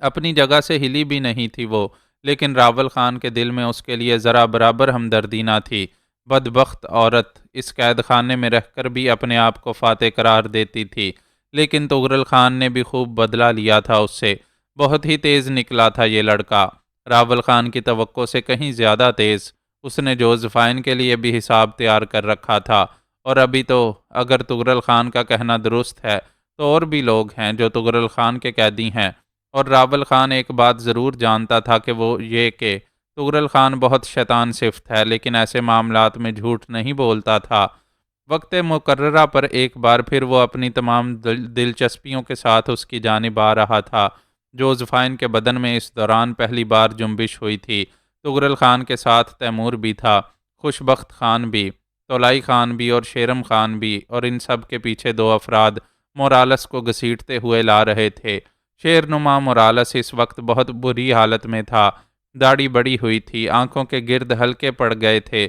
اپنی جگہ سے ہلی بھی نہیں تھی وہ، لیکن راول خان کے دل میں اس کے لیے ذرا برابر ہمدردی نہ تھی۔ بدبخت عورت اس قید خانے میں رہ کر بھی اپنے آپ کو فاتح قرار دیتی تھی، لیکن طغرل خان نے بھی خوب بدلہ لیا تھا اس سے۔ بہت ہی تیز نکلا تھا یہ لڑکا، راول خان کی توقع سے کہیں زیادہ تیز۔ اس نے جوزفائن کے لیے بھی حساب تیار کر رکھا تھا، اور ابھی تو اگر طغرل خان کا کہنا درست ہے تو اور بھی لوگ ہیں جو طغرل خان کے قیدی ہیں۔ اور راول خان ایک بات ضرور جانتا تھا کہ وہ یہ کہ طغرل خان بہت شیطان صفت ہے، لیکن ایسے معاملات میں جھوٹ نہیں بولتا تھا۔ وقت مقررہ پر ایک بار پھر وہ اپنی تمام دلچسپیوں کے ساتھ اس کی جانب آ رہا تھا۔ جوزفائن کے بدن میں اس دوران پہلی بار جنبش ہوئی تھی۔ طغرل خان کے ساتھ تیمور بھی تھا، خوشبخت خان بھی، تولائی خان بھی اور شیرم خان بھی، اور ان سب کے پیچھے دو افراد مورالس کو گھسیٹتے ہوئے لا رہے تھے۔ شیرنما مورالس اس وقت بہت بری حالت میں تھا، داڑھی بڑی ہوئی تھی، آنکھوں کے گرد ہلکے پڑ گئے تھے،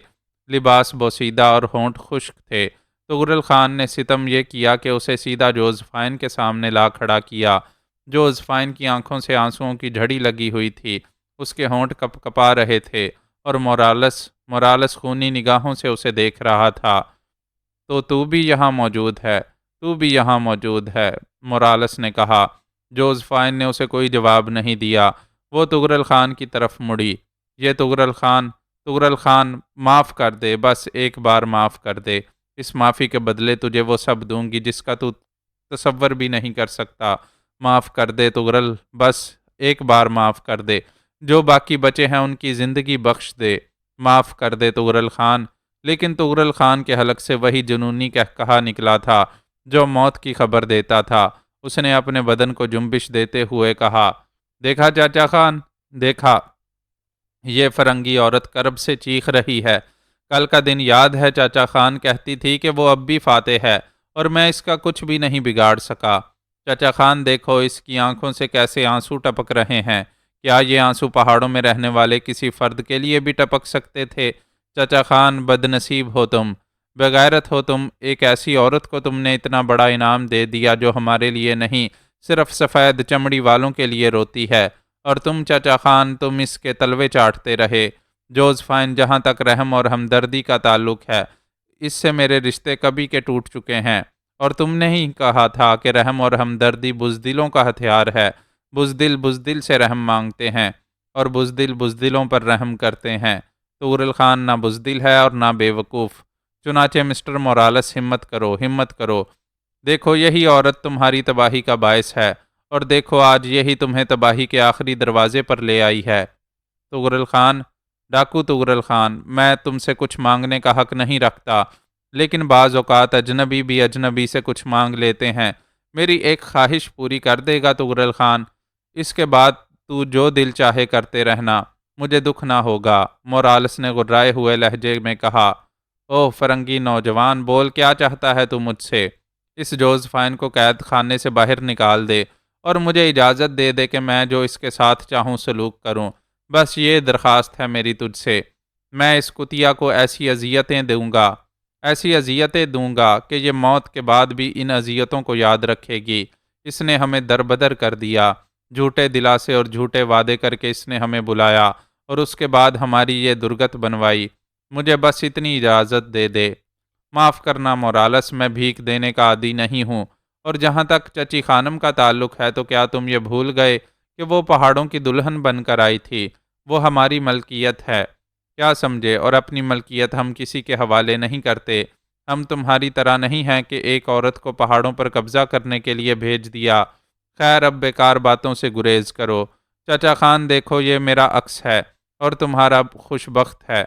لباس بوسیدہ اور ہونٹ خشک تھے۔ طغرل خان نے ستم یہ کیا کہ اسے سیدھا جوزفائن کے سامنے لا کھڑا کیا۔ جوزفائن کی آنکھوں سے آنسوؤں کی جھڑی لگی ہوئی تھی، اس کے ہونٹ کپ کپا رہے تھے، اور مورالس خونی نگاہوں سے اسے دیکھ رہا تھا۔ تو بھی یہاں موجود ہے، تو بھی یہاں موجود ہے، مورالس نے کہا۔ جوزفائن نے اسے کوئی جواب نہیں دیا۔ وہ طغرل خان کی طرف مڑی۔ یہ طغرل خان معاف کر دے، بس ایک بار معاف کر دے۔ اس معافی کے بدلے تجھے وہ سب دوں گی جس کا تو تصور بھی نہیں کر سکتا۔ معاف کر دے طغرل، بس ایک بار معاف کر دے۔ جو باقی بچے ہیں ان کی زندگی بخش دے۔ معاف کر دے طغرل خان۔ لیکن طغرل خان کے حلق سے وہی جنونی قہقہا نکلا تھا جو موت کی خبر دیتا تھا۔ اس نے اپنے بدن کو جنبش دیتے ہوئے کہا، دیکھا چاچا خان، دیکھا، یہ فرنگی عورت کرب سے چیخ رہی ہے۔ کل کا دن یاد ہے؟ چاچا خان کہتی تھی کہ وہ اب بھی فاتح ہے اور میں اس کا کچھ بھی نہیں بگاڑ سکا۔ چاچا خان دیکھو اس کی آنکھوں سے کیسے آنسو ٹپک رہے ہیں۔ کیا یہ آنسو پہاڑوں میں رہنے والے کسی فرد کے لیے بھی ٹپک سکتے تھے؟ چاچا خان، بد نصیب ہو تم، بغیرت ہو تم، ایک ایسی عورت کو تم نے اتنا بڑا انعام دے دیا جو ہمارے لیے نہیں، صرف سفید چمڑی والوں کے لیے روتی ہے، اور تم چاچا خان، تم اس کے تلوے چاٹتے رہے۔ جوزفائن، جہاں تک رحم اور ہمدردی کا تعلق ہے، اس سے میرے رشتے کبھی کے ٹوٹ چکے ہیں، اور تم نے ہی کہا تھا کہ رحم اور ہمدردی بزدلوں کا ہتھیار ہے۔ بزدل بزدل سے رحم مانگتے ہیں اور بزدل بزدلوں پر رحم کرتے ہیں۔ طغرل خان نہ بزدل ہے اور نہ بے وقوف۔ چنانچہ مسٹر مورالس، ہمت کرو، ہمت کرو۔ دیکھو یہی عورت تمہاری تباہی کا باعث ہے، اور دیکھو آج یہی تمہیں تباہی کے آخری دروازے پر لے آئی ہے۔ طغرل خان، ڈاکو طغرل خان، میں تم سے کچھ مانگنے کا حق نہیں رکھتا، لیکن بعض اوقات اجنبی بھی اجنبی سے کچھ مانگ لیتے ہیں۔ میری ایک خواہش پوری کر دے گا طغرل خان؟ اس کے بعد تو جو دل چاہے کرتے رہنا، مجھے دکھ نہ ہوگا، مورالس نے غرائے ہوئے لہجے میں کہا۔ اوہ فرنگی نوجوان، بول، کیا چاہتا ہے تو مجھ سے؟ اس جوزفائن کو قید خانے سے باہر نکال دے اور مجھے اجازت دے دے کہ میں جو اس کے ساتھ چاہوں سلوک کروں۔ بس یہ درخواست ہے میری تجھ سے۔ میں اس کتیا کو ایسی اذیتیں دوں گا کہ یہ موت کے بعد بھی ان اذیتوں کو یاد رکھے گی۔ اس نے ہمیں دربدر کر دیا، جھوٹے دلاسے اور جھوٹے وعدے کر کے اس نے ہمیں بلایا اور اس کے بعد ہماری یہ درگت بنوائی۔ مجھے بس اتنی اجازت دے دے۔ معاف کرنا مورالس، میں بھیک دینے کا عادی نہیں ہوں، اور جہاں تک چچی خانم کا تعلق ہے تو کیا تم یہ بھول گئے کہ وہ پہاڑوں کی دلہن بن کر آئی تھی؟ وہ ہماری ملکیت ہے، کیا سمجھے؟ اور اپنی ملکیت ہم کسی کے حوالے نہیں کرتے۔ ہم تمہاری طرح نہیں ہیں کہ ایک عورت کو پہاڑوں پر قبضہ کرنے کے لیے بھیج دیا۔ خیر، اب بیکار باتوں سے گریز کرو۔ چاچا خان دیکھو، یہ میرا عکس ہے اور تمہارا خوش بخت ہے،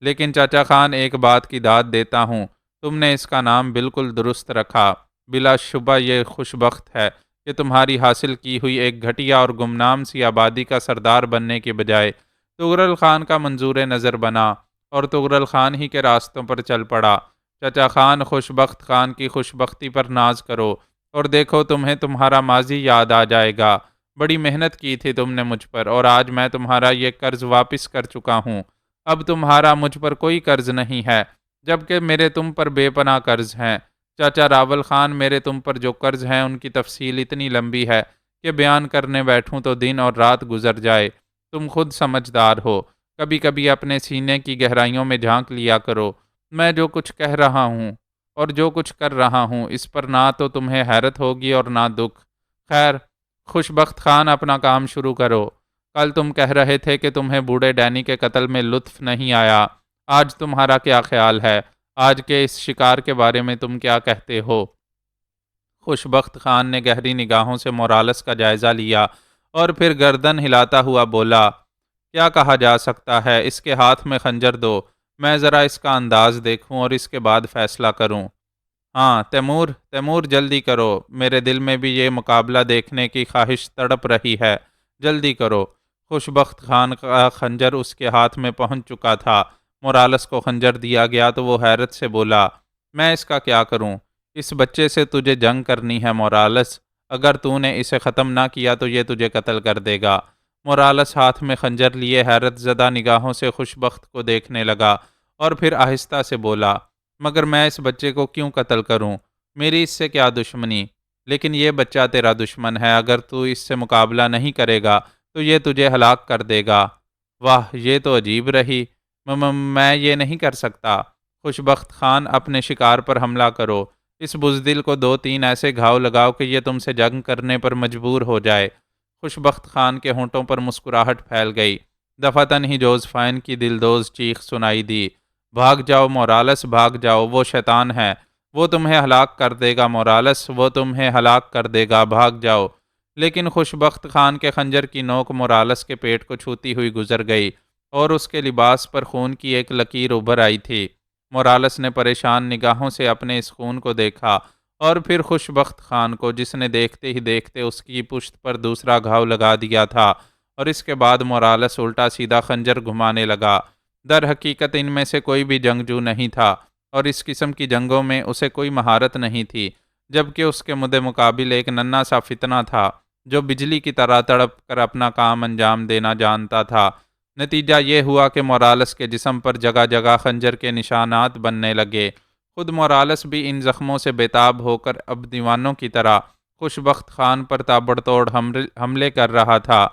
لیکن چاچا خان ایک بات کی داد دیتا ہوں، تم نے اس کا نام بالکل درست رکھا۔ بلا شبہ یہ خوش بخت ہے کہ تمہاری حاصل کی ہوئی ایک گھٹیا اور گمنام سی آبادی کا سردار بننے کے بجائے طغرل خان کا منظور نظر بنا اور طغرل خان ہی کے راستوں پر چل پڑا۔ چاچا خان، خوش بخت خان کی خوش بختی پر ناز کرو اور دیکھو تمہیں تمہارا ماضی یاد آ جائے گا، بڑی محنت کی تھی تم نے مجھ پر، اور آج میں تمہارا یہ قرض واپس کر چکا ہوں۔ اب تمہارا مجھ پر کوئی قرض نہیں ہے، جبکہ میرے تم پر بے پناہ قرض ہیں۔ چاچا راول خان، میرے تم پر جو قرض ہیں ان کی تفصیل اتنی لمبی ہے کہ بیان کرنے بیٹھوں تو دن اور رات گزر جائے۔ تم خود سمجھدار ہو، کبھی کبھی اپنے سینے کی گہرائیوں میں جھانک لیا کرو۔ میں جو کچھ کہہ رہا ہوں اور جو کچھ کر رہا ہوں، اس پر نہ تو تمہیں حیرت ہوگی اور نہ دکھ۔ خیر، خوش بخت خان، اپنا کام شروع کرو۔ کل تم کہہ رہے تھے کہ تمہیں بوڑھے ڈینی کے قتل میں لطف نہیں آیا۔ آج تمہارا کیا خیال ہے؟ آج کے اس شکار کے بارے میں تم کیا کہتے ہو؟ خوش بخت خان نے گہری نگاہوں سے مورالیس کا جائزہ لیا اور پھر گردن ہلاتا ہوا بولا، کیا کہا جا سکتا ہے؟ اس کے ہاتھ میں خنجر دو، میں ذرا اس کا انداز دیکھوں اور اس کے بعد فیصلہ کروں۔ ہاں تیمور، تیمور جلدی کرو، میرے دل میں بھی یہ مقابلہ دیکھنے کی خواہش تڑپ رہی ہے، جلدی کرو۔ خوش بخت خان کا خنجر اس کے ہاتھ میں پہنچ چکا تھا۔ مورالیس کو خنجر دیا گیا تو وہ حیرت سے بولا، میں اس کا کیا کروں؟ اس بچے سے تجھے جنگ کرنی ہے مورالیس، اگر تو نے اسے ختم نہ کیا تو یہ تجھے قتل کر دے گا۔ مورالیس ہاتھ میں خنجر لیے حیرت زدہ نگاہوں سے خوش بخت کو دیکھنے لگا اور پھر آہستہ سے بولا، مگر میں اس بچے کو کیوں قتل کروں؟ میری اس سے کیا دشمنی؟ لیکن یہ بچہ تیرا دشمن ہے، اگر تو اس سے مقابلہ نہیں کرے گا تو یہ تجھے ہلاک کر دے گا۔ واہ، یہ تو عجیب رہی، میں یہ نہیں کر سکتا۔ خوش بخت خان، اپنے شکار پر حملہ کرو، اس بزدل کو 2-3 ایسے گھاؤ لگاؤ کہ یہ تم سے جنگ کرنے پر مجبور ہو جائے۔ خوش بخت خان کے ہونٹوں پر مسکراہٹ پھیل گئی۔ دفعتاً ہی جوزفائن کی دلدوز چیخ سنائی دی، بھاگ جاؤ مورالیس، بھاگ جاؤ، وہ شیطان ہے، وہ تمہیں ہلاک کر دے گا مورالیس، وہ تمہیں ہلاک کر دے گا، بھاگ جاؤ۔ لیکن خوش بخت خان کے خنجر کی نوک مورالیس کے پیٹ کو چھوتی ہوئی گزر گئی اور اس کے لباس پر خون کی ایک لکیر ابھر آئی تھی۔ مورالیس نے پریشان نگاہوں سے اپنے اس خون کو دیکھا اور پھر خوش بخت خان کو، جس نے دیکھتے ہی دیکھتے اس کی پشت پر دوسرا گھاؤ لگا دیا تھا، اور اس کے بعد مورالیس الٹا سیدھا خنجر گھمانے لگا۔ در حقیقت ان میں سے کوئی بھی جنگجو نہیں تھا اور اس قسم کی جنگوں میں اسے کوئی مہارت نہیں تھی، جبکہ اس کے مد مقابل ایک ننھا سا فتنہ تھا جو بجلی کی طرح تڑپ کر اپنا کام انجام دینا جانتا تھا۔ نتیجہ یہ ہوا کہ مورالیس کے جسم پر جگہ جگہ خنجر کے نشانات بننے لگے۔ خود مورالیس بھی ان زخموں سے بےتاب ہو کر اب دیوانوں کی طرح خوش بخت خان پر تابڑ توڑ حملے کر رہا تھا۔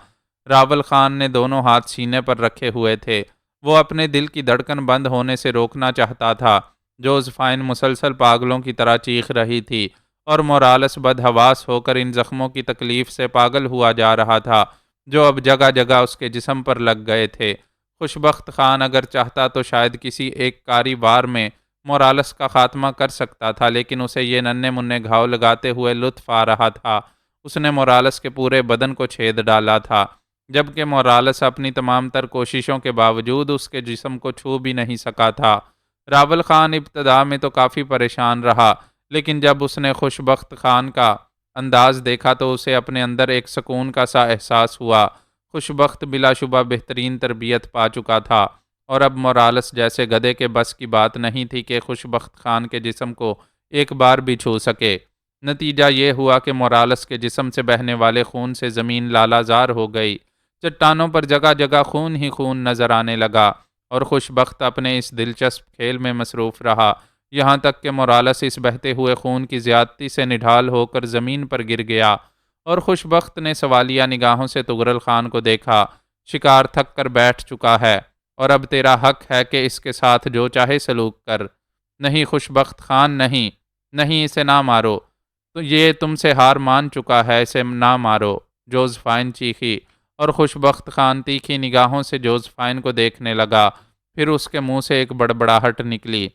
راول خان نے دونوں ہاتھ سینے پر رکھے ہوئے تھے، وہ اپنے دل کی دھڑکن بند ہونے سے روکنا چاہتا تھا۔ جوزفائن مسلسل پاگلوں کی طرح چیخ رہی تھی اور مورالیس بدحواس ہو کر ان زخموں کی تکلیف سے پاگل ہوا جا رہا تھا جو اب جگہ جگہ اس کے جسم پر لگ گئے تھے۔ خوش بخت خان اگر چاہتا تو شاید کسی ایک کاری وار میں مورالیس کا خاتمہ کر سکتا تھا، لیکن اسے یہ ننھے منھے گھاؤ لگاتے ہوئے لطف آ رہا تھا۔ اس نے مورالیس کے پورے بدن کو چھید ڈالا تھا، جبکہ مورالیس اپنی تمام تر کوششوں کے باوجود اس کے جسم کو چھو بھی نہیں سکا تھا۔ راول خان ابتدا میں تو کافی پریشان رہا، لیکن جب اس نے خوش بخت خان کا انداز دیکھا تو اسے اپنے اندر ایک سکون کا سا احساس ہوا۔ خوش بخت بلا شبہ بہترین تربیت پا چکا تھا اور اب مورالیس جیسے گدھے کے بس کی بات نہیں تھی کہ خوش بخت خان کے جسم کو ایک بار بھی چھو سکے۔ نتیجہ یہ ہوا کہ مورالیس کے جسم سے بہنے والے خون سے زمین لالا زار ہو گئی، چٹانوں پر جگہ جگہ خون ہی خون نظر آنے لگا اور خوش بخت اپنے اس دلچسپ کھیل میں مصروف رہا، یہاں تک کہ مورالیس اس بہتے ہوئے خون کی زیادتی سے نڈھال ہو کر زمین پر گر گیا اور خوش بخت نے سوالیہ نگاہوں سے طغرل خان کو دیکھا۔ شکار تھک کر بیٹھ چکا ہے اور اب تیرا حق ہے کہ اس کے ساتھ جو چاہے سلوک کر۔ نہیں خوش بخت خان، نہیں، نہیں، اسے نہ مارو، تو یہ تم سے ہار مان چکا ہے، اسے نہ مارو، جوزفائن چیخی اور خوش بخت خان تیکھی نگاہوں سے جوزفائن کو دیکھنے لگا، پھر اس کے منہ سے ایک بڑبڑاہٹ نکلی،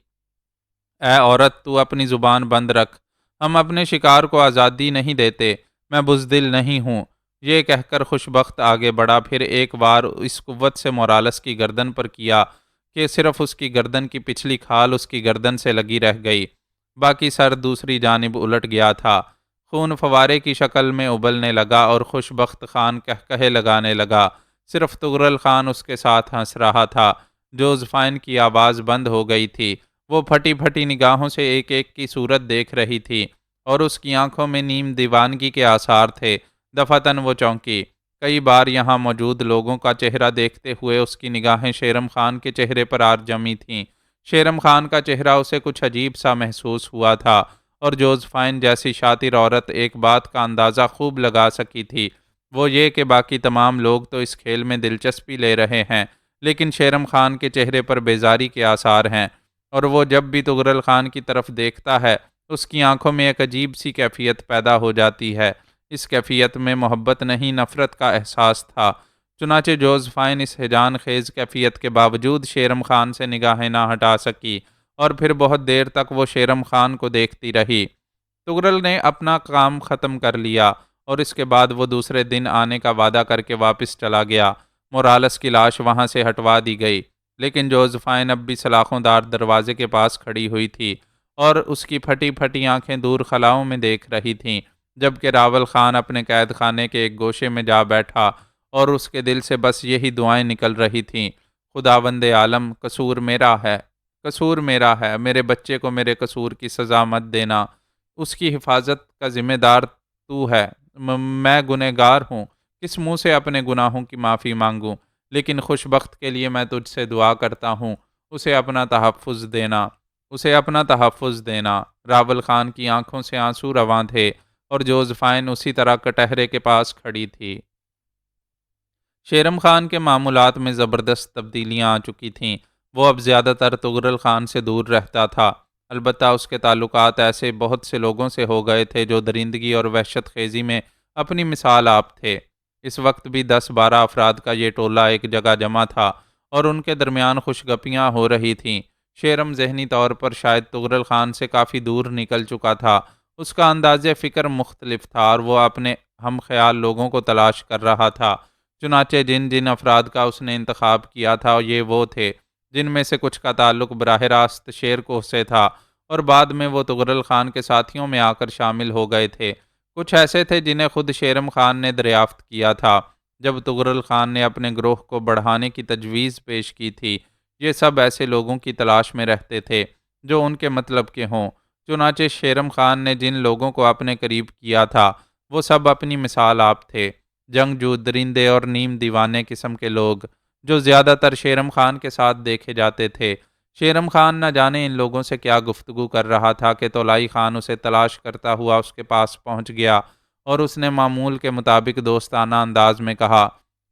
اے عورت، تو اپنی زبان بند رکھ، ہم اپنے شکار کو آزادی نہیں دیتے، میں بزدل نہیں ہوں۔ یہ کہہ کر خوش بخت آگے بڑھا، پھر ایک وار اس قوت سے مورالیس کی گردن پر کیا کہ صرف اس کی گردن کی پچھلی کھال اس کی گردن سے لگی رہ گئی، باقی سر دوسری جانب الٹ گیا تھا۔ خون فوارے کی شکل میں ابلنے لگا اور خوش بخت خان کہے لگانے لگا، صرف طغرل خان اس کے ساتھ ہنس رہا تھا۔ جوزفائن کی آواز بند ہو گئی تھی، وہ پھٹی پھٹی نگاہوں سے ایک ایک کی صورت دیکھ رہی تھی اور اس کی آنکھوں میں نیم دیوانگی کے آثار تھے۔ دفعتاً وہ چونکی۔ کئی بار یہاں موجود لوگوں کا چہرہ دیکھتے ہوئے اس کی نگاہیں شیرم خان کے چہرے پر آ جمی تھیں۔ شیرم خان کا چہرہ اسے کچھ عجیب سا محسوس ہوا تھا، اور جوزفائن جیسی شاطر عورت ایک بات کا اندازہ خوب لگا سکی تھی، وہ یہ کہ باقی تمام لوگ تو اس کھیل میں دلچسپی لے رہے ہیں، لیکن شیرم خان کے چہرے پر بیزاری کے آثار ہیں، اور وہ جب بھی طغرل خان کی طرف دیکھتا ہے اس کی آنکھوں میں ایک عجیب سی کیفیت پیدا ہو جاتی ہے۔ اس کیفیت میں محبت نہیں، نفرت کا احساس تھا۔ چنانچہ جوزفائن اس ہیجان خیز کیفیت کے باوجود شیرم خان سے نگاہیں نہ ہٹا سکی، اور پھر بہت دیر تک وہ شیرم خان کو دیکھتی رہی۔ طغرل نے اپنا کام ختم کر لیا، اور اس کے بعد وہ دوسرے دن آنے کا وعدہ کر کے واپس چلا گیا۔ مورالس کی لاش وہاں سے ہٹوا دی گئی، لیکن جوزفائن اب بھی سلاخوں دار دروازے کے پاس کھڑی ہوئی تھی، اور اس کی پھٹی پھٹی آنکھیں دور خلاؤں میں دیکھ رہی تھیں، جبکہ راول خان اپنے قید خانے کے ایک گوشے میں جا بیٹھا، اور اس کے دل سے بس یہی دعائیں نکل رہی تھیں: خداوند عالم، قصور میرا ہے، میرے بچے کو میرے قصور کی سزا مت دینا، اس کی حفاظت کا ذمہ دار تو ہے، میں گنہگار ہوں، کس منہ سے اپنے گناہوں کی معافی مانگوں، لیکن خوش بخت کے لیے میں تجھ سے دعا کرتا ہوں، اسے اپنا تحفظ دینا۔ راول خان کی آنکھوں سے آنسو رواں تھے، اور جوزفائن اسی طرح کٹہرے کے پاس کھڑی تھی۔ شیرم خان کے معمولات میں زبردست تبدیلیاں آ چکی تھیں۔ وہ اب زیادہ تر طغرل خان سے دور رہتا تھا، البتہ اس کے تعلقات ایسے بہت سے لوگوں سے ہو گئے تھے جو درندگی اور وحشت خیزی میں اپنی مثال آپ تھے۔ اس وقت بھی 10-12 افراد کا یہ ٹولہ ایک جگہ جمع تھا، اور ان کے درمیان خوش گپیاں ہو رہی تھیں۔ شیرم ذہنی طور پر شاید طغرل خان سے کافی دور نکل چکا تھا، اس کا انداز فکر مختلف تھا، اور وہ اپنے ہم خیال لوگوں کو تلاش کر رہا تھا۔ چنانچہ جن جن افراد کا اس نے انتخاب کیا تھا یہ وہ تھے جن میں سے کچھ کا تعلق براہ راست شیر کوہ سے تھا، اور بعد میں وہ طغرل خان کے ساتھیوں میں آ کر شامل ہو گئے تھے۔ کچھ ایسے تھے جنہیں خود شیرم خان نے دریافت کیا تھا جب طغرل خان نے اپنے گروہ کو بڑھانے کی تجویز پیش کی تھی۔ یہ سب ایسے لوگوں کی تلاش میں رہتے تھے جو ان کے مطلب کے ہوں۔ چنانچہ شیرم خان نے جن لوگوں کو اپنے قریب کیا تھا وہ سب اپنی مثال آپ تھے، جنگجو، درندے اور نیم دیوانے قسم کے لوگ جو زیادہ تر شیرم خان کے ساتھ دیکھے جاتے تھے۔ شیرم خان نہ جانے ان لوگوں سے کیا گفتگو کر رہا تھا کہ تولائی خان اسے تلاش کرتا ہوا اس کے پاس پہنچ گیا، اور اس نے معمول کے مطابق دوستانہ انداز میں کہا: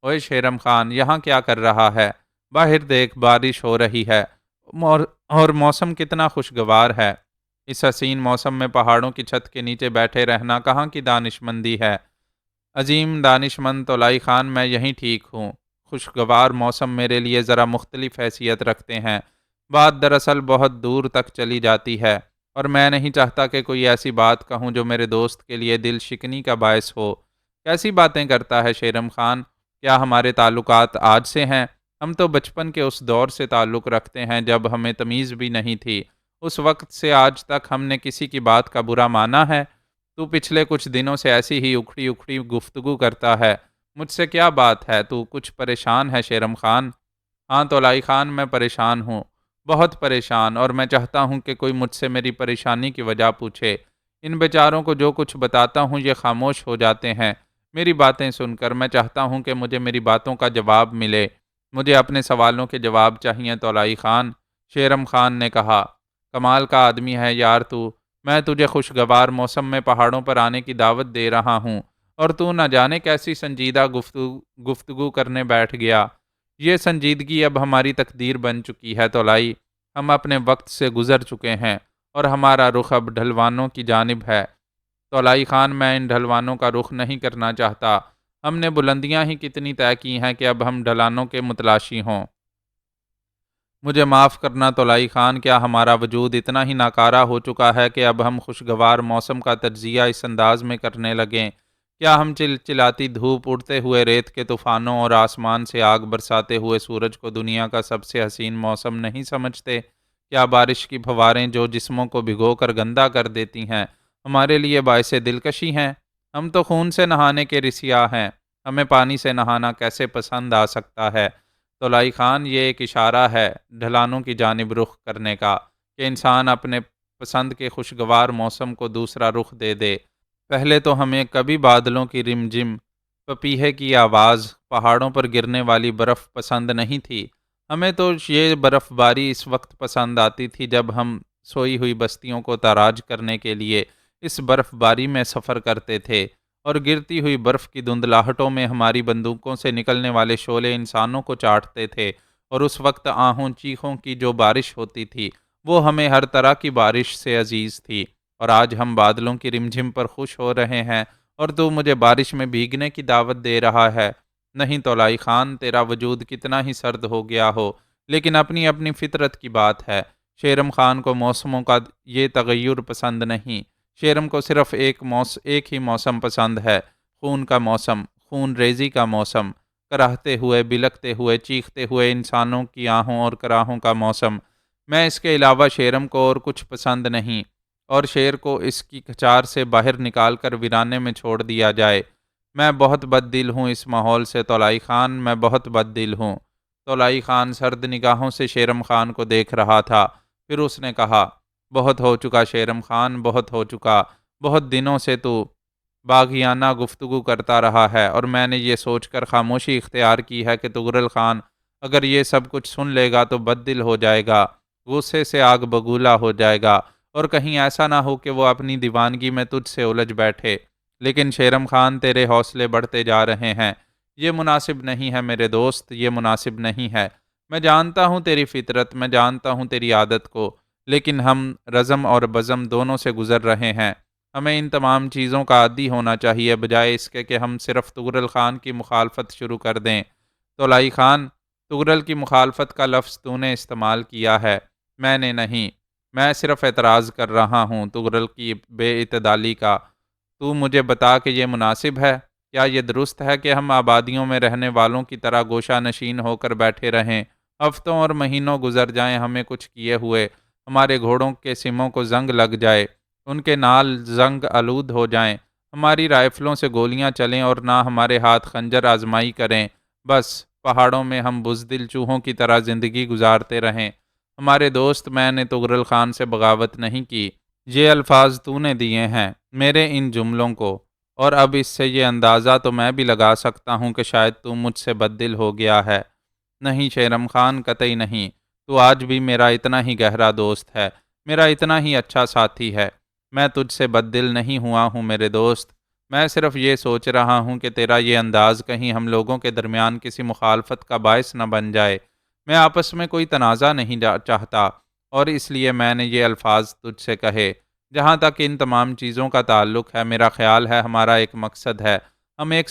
اوئے شیرم خان، یہاں کیا کر رہا ہے؟ باہر دیکھ، بارش ہو رہی ہے، اور موسم کتنا خوشگوار ہے۔ اس حسین موسم میں پہاڑوں کی چھت کے نیچے بیٹھے رہنا کہاں کی دانشمندی ہے؟ عظیم دانش مند تولائی خان، میں یہیں ٹھیک ہوں۔ خوشگوار موسم میرے لیے ذرا مختلف حیثیت رکھتے ہیں۔ بات دراصل بہت دور تک چلی جاتی ہے، اور میں نہیں چاہتا کہ کوئی ایسی بات کہوں جو میرے دوست کے لیے دل شکنی کا باعث ہو۔ کیسی باتیں کرتا ہے شیرم خان؟ کیا ہمارے تعلقات آج سے ہیں؟ ہم تو بچپن کے اس دور سے تعلق رکھتے ہیں جب ہمیں تمیز بھی نہیں تھی۔ اس وقت سے آج تک ہم نے کسی کی بات کا برا مانا ہے؟ تو پچھلے کچھ دنوں سے ایسی ہی اکھڑی اکھڑی گفتگو کرتا ہے۔ مجھ سے کیا بات ہے؟ تو کچھ پریشان ہے شیرم خان؟ ہاں تولائی خان، میں پریشان ہوں، بہت پریشان، اور میں چاہتا ہوں کہ کوئی مجھ سے میری پریشانی کی وجہ پوچھے۔ ان بیچاروں کو جو کچھ بتاتا ہوں یہ خاموش ہو جاتے ہیں میری باتیں سن کر۔ میں چاہتا ہوں کہ مجھے میری باتوں کا جواب ملے، مجھے اپنے سوالوں کے جواب چاہیے تولائی خان۔ شیرم خان نے کہا: کمال کا آدمی ہے یار تو، میں تجھے خوشگوار موسم میں پہاڑوں پر آنے کی دعوت دے رہا ہوں، اور تو نہ جانے کیسی سنجیدہ گفتگو کرنے بیٹھ گیا۔ یہ سنجیدگی اب ہماری تقدیر بن چکی ہے تولائی، ہم اپنے وقت سے گزر چکے ہیں، اور ہمارا رخ اب ڈھلوانوں کی جانب ہے۔ تولائی خان، میں ان ڈھلوانوں کا رخ نہیں کرنا چاہتا، ہم نے بلندیاں ہی کتنی طے کی ہیں کہ اب ہم ڈھلانوں کے متلاشی ہوں۔ مجھے معاف کرنا تولائی خان، کیا ہمارا وجود اتنا ہی ناکارہ ہو چکا ہے کہ اب ہم خوشگوار موسم کا تجزیہ اس انداز میں کرنے لگیں؟ کیا ہم چلچلاتی دھوپ، اڑتے ہوئے ریت کے طوفانوں، اور آسمان سے آگ برساتے ہوئے سورج کو دنیا کا سب سے حسین موسم نہیں سمجھتے؟ کیا بارش کی پھواریں جو جسموں کو بھگو کر گندا کر دیتی ہیں ہمارے لیے باعث دلکشی ہیں؟ ہم تو خون سے نہانے کے رسیا ہیں، ہمیں پانی سے نہانا کیسے پسند آ سکتا ہے؟ تولائی خان، یہ ایک اشارہ ہے ڈھلانوں کی جانب رخ کرنے کا، کہ انسان اپنے پسند کے خوشگوار موسم کو دوسرا رخ دے دے۔ پہلے تو ہمیں کبھی بادلوں کی رمجم، پپیہے کی آواز، پہاڑوں پر گرنے والی برف پسند نہیں تھی۔ ہمیں تو یہ برف باری اس وقت پسند آتی تھی جب ہم سوئی ہوئی بستیوں کو تاراج کرنے کے لیے اس برف باری میں سفر کرتے تھے، اور گرتی ہوئی برف کی دھندلاہٹوں میں ہماری بندوقوں سے نکلنے والے شعلے انسانوں کو چاٹتے تھے، اور اس وقت آہوں چیخوں کی جو بارش ہوتی تھی وہ ہمیں ہر طرح کی بارش سے عزیز تھی۔ اور آج ہم بادلوں کی رمجھم پر خوش ہو رہے ہیں، اور تو مجھے بارش میں بھیگنے کی دعوت دے رہا ہے۔ نہیں طولائی خان، تیرا وجود کتنا ہی سرد ہو گیا ہو، لیکن اپنی اپنی فطرت کی بات ہے۔ شیرم خان کو موسموں کا یہ تغیر پسند نہیں۔ شیرم کو صرف ایک ہی موسم پسند ہے، خون کا موسم، خون ریزی کا موسم، کراہتے ہوئے، بلکتے ہوئے، چیختے ہوئے انسانوں کی آہوں اور کراہوں کا موسم۔ میں اس کے علاوہ شیرم کو اور کچھ پسند نہیں، اور شیر کو اس کی کچار سے باہر نکال کر ویرانے میں چھوڑ دیا جائے۔ میں بہت بد دل ہوں اس ماحول سے طولائی خان، میں بہت بد دل ہوں۔ طولائی خان سرد نگاہوں سے شیرم خان کو دیکھ رہا تھا، پھر اس نے کہا، بہت ہو چکا شیرم خان، بہت ہو چکا۔ بہت دنوں سے تو باغیانہ گفتگو کرتا رہا ہے، اور میں نے یہ سوچ کر خاموشی اختیار کی ہے کہ طغرل خان اگر یہ سب کچھ سن لے گا تو بد دل ہو جائے گا، غصے سے آگ بگولا ہو جائے گا، اور کہیں ایسا نہ ہو کہ وہ اپنی دیوانگی میں تجھ سے الجھ بیٹھے۔ لیکن شیرم خان، تیرے حوصلے بڑھتے جا رہے ہیں، یہ مناسب نہیں ہے میرے دوست، یہ مناسب نہیں ہے۔ میں جانتا ہوں تیری فطرت، میں جانتا ہوں تیری عادت کو، لیکن ہم رزم اور بزم دونوں سے گزر رہے ہیں۔ ہمیں ان تمام چیزوں کا عادی ہونا چاہیے، بجائے اس کے کہ ہم صرف طغرل خان کی مخالفت شروع کر دیں۔ طولائی خان، طغرل کی مخالفت کا لفظ تو نے استعمال کیا ہے، میں نے نہیں۔ میں صرف اعتراض کر رہا ہوں طغرل کی بے اعتدالی کا۔ تو مجھے بتا کہ یہ مناسب ہے؟ کیا یہ درست ہے کہ ہم آبادیوں میں رہنے والوں کی طرح گوشہ نشین ہو کر بیٹھے رہیں؟ ہفتوں اور مہینوں گزر جائیں ہمیں کچھ کیے ہوئے، ہمارے گھوڑوں کے سموں کو زنگ لگ جائے، ان کے نال زنگ آلود ہو جائیں، ہماری رائفلوں سے گولیاں چلیں اور نہ ہمارے ہاتھ خنجر آزمائی کریں، بس پہاڑوں میں ہم بزدل چوہوں کی طرح زندگی گزارتے رہیں۔ ہمارے دوست، میں نے طغرل خان سے بغاوت نہیں کی۔ یہ الفاظ تو نے دیے ہیں میرے ان جملوں کو، اور اب اس سے یہ اندازہ تو میں بھی لگا سکتا ہوں کہ شاید تو مجھ سے بد دل ہو گیا ہے۔ نہیں شیرم خان، قطعی نہیں۔ تو آج بھی میرا اتنا ہی گہرا دوست ہے، میرا اتنا ہی اچھا ساتھی ہے۔ میں تجھ سے بد دل نہیں ہوا ہوں میرے دوست، میں صرف یہ سوچ رہا ہوں کہ تیرا یہ انداز کہیں ہم لوگوں کے درمیان کسی مخالفت کا باعث نہ بن جائے۔ میں آپس میں کوئی تنازع نہیں چاہتا، اور اس لیے میں نے یہ الفاظ تجھ سے کہے۔ جہاں تک ان تمام چیزوں کا تعلق ہے، میرا خیال ہے ہمارا ایک مقصد ہے۔ ہم ایک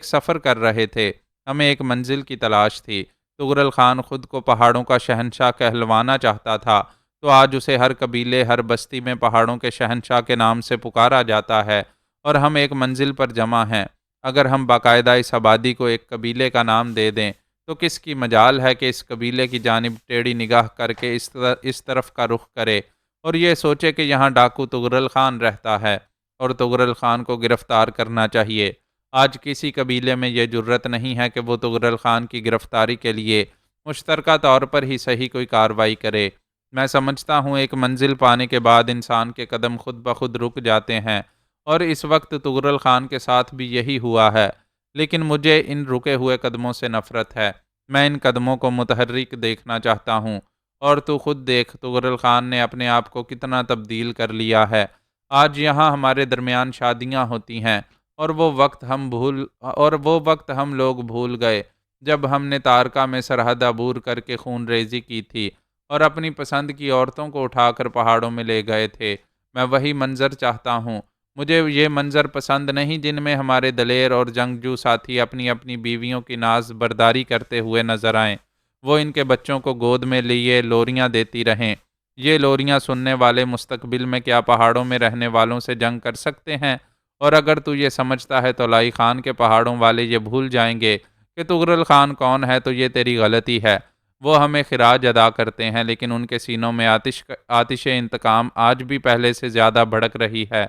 سفر کر رہے تھے، ہمیں ایک منزل کی تلاش تھی۔ طغرل خان خود کو پہاڑوں کا شہنشاہ کہلوانا چاہتا تھا، تو آج اسے ہر قبیلے، ہر بستی میں پہاڑوں کے شہنشاہ کے نام سے پکارا جاتا ہے، اور ہم ایک منزل پر جمع ہیں۔ اگر ہم باقاعدہ اس آبادی کو ایک قبیلے کا نام دے دیں تو کس کی مجال ہے کہ اس قبیلے کی جانب ٹیڑھی نگاہ کر کے اس طرف کا رخ کرے اور یہ سوچے کہ یہاں ڈاکو طغرل خان رہتا ہے اور طغرل خان کو گرفتار کرنا چاہیے۔ آج کسی قبیلے میں یہ جرت نہیں ہے کہ وہ طغرل خان کی گرفتاری کے لیے مشترکہ طور پر ہی صحیح کوئی کارروائی کرے۔ میں سمجھتا ہوں ایک منزل پانے کے بعد انسان کے قدم خود بخود رک جاتے ہیں، اور اس وقت طغرل خان کے ساتھ بھی یہی ہوا ہے، لیکن مجھے ان رکے ہوئے قدموں سے نفرت ہے۔ میں ان قدموں کو متحرک دیکھنا چاہتا ہوں، اور تو خود دیکھ طغرل خان نے اپنے آپ کو کتنا تبدیل کر لیا ہے۔ آج یہاں ہمارے درمیان شادیاں ہوتی ہیں، اور وہ وقت ہم لوگ بھول گئے جب ہم نے تارکا میں سرحد عبور کر کے خون ریزی کی تھی اور اپنی پسند کی عورتوں کو اٹھا کر پہاڑوں میں لے گئے تھے۔ میں وہی منظر چاہتا ہوں۔ مجھے یہ منظر پسند نہیں جن میں ہمارے دلیر اور جنگجو ساتھی اپنی اپنی بیویوں کی ناز برداری کرتے ہوئے نظر آئیں۔ وہ ان کے بچوں کو گود میں لیے لوریاں دیتی رہیں۔ یہ لوریاں سننے والے مستقبل میں کیا پہاڑوں میں رہنے والوں سے جنگ کر سکتے ہیں؟ اور اگر تو یہ سمجھتا ہے طولائی خان کے پہاڑوں والے یہ بھول جائیں گے کہ طغرل خان کون ہے، تو یہ تیری غلطی ہے۔ وہ ہمیں خراج ادا کرتے ہیں، لیکن ان کے سینوں میں آتش انتقام آج بھی پہلے سے زیادہ بھڑک رہی ہے،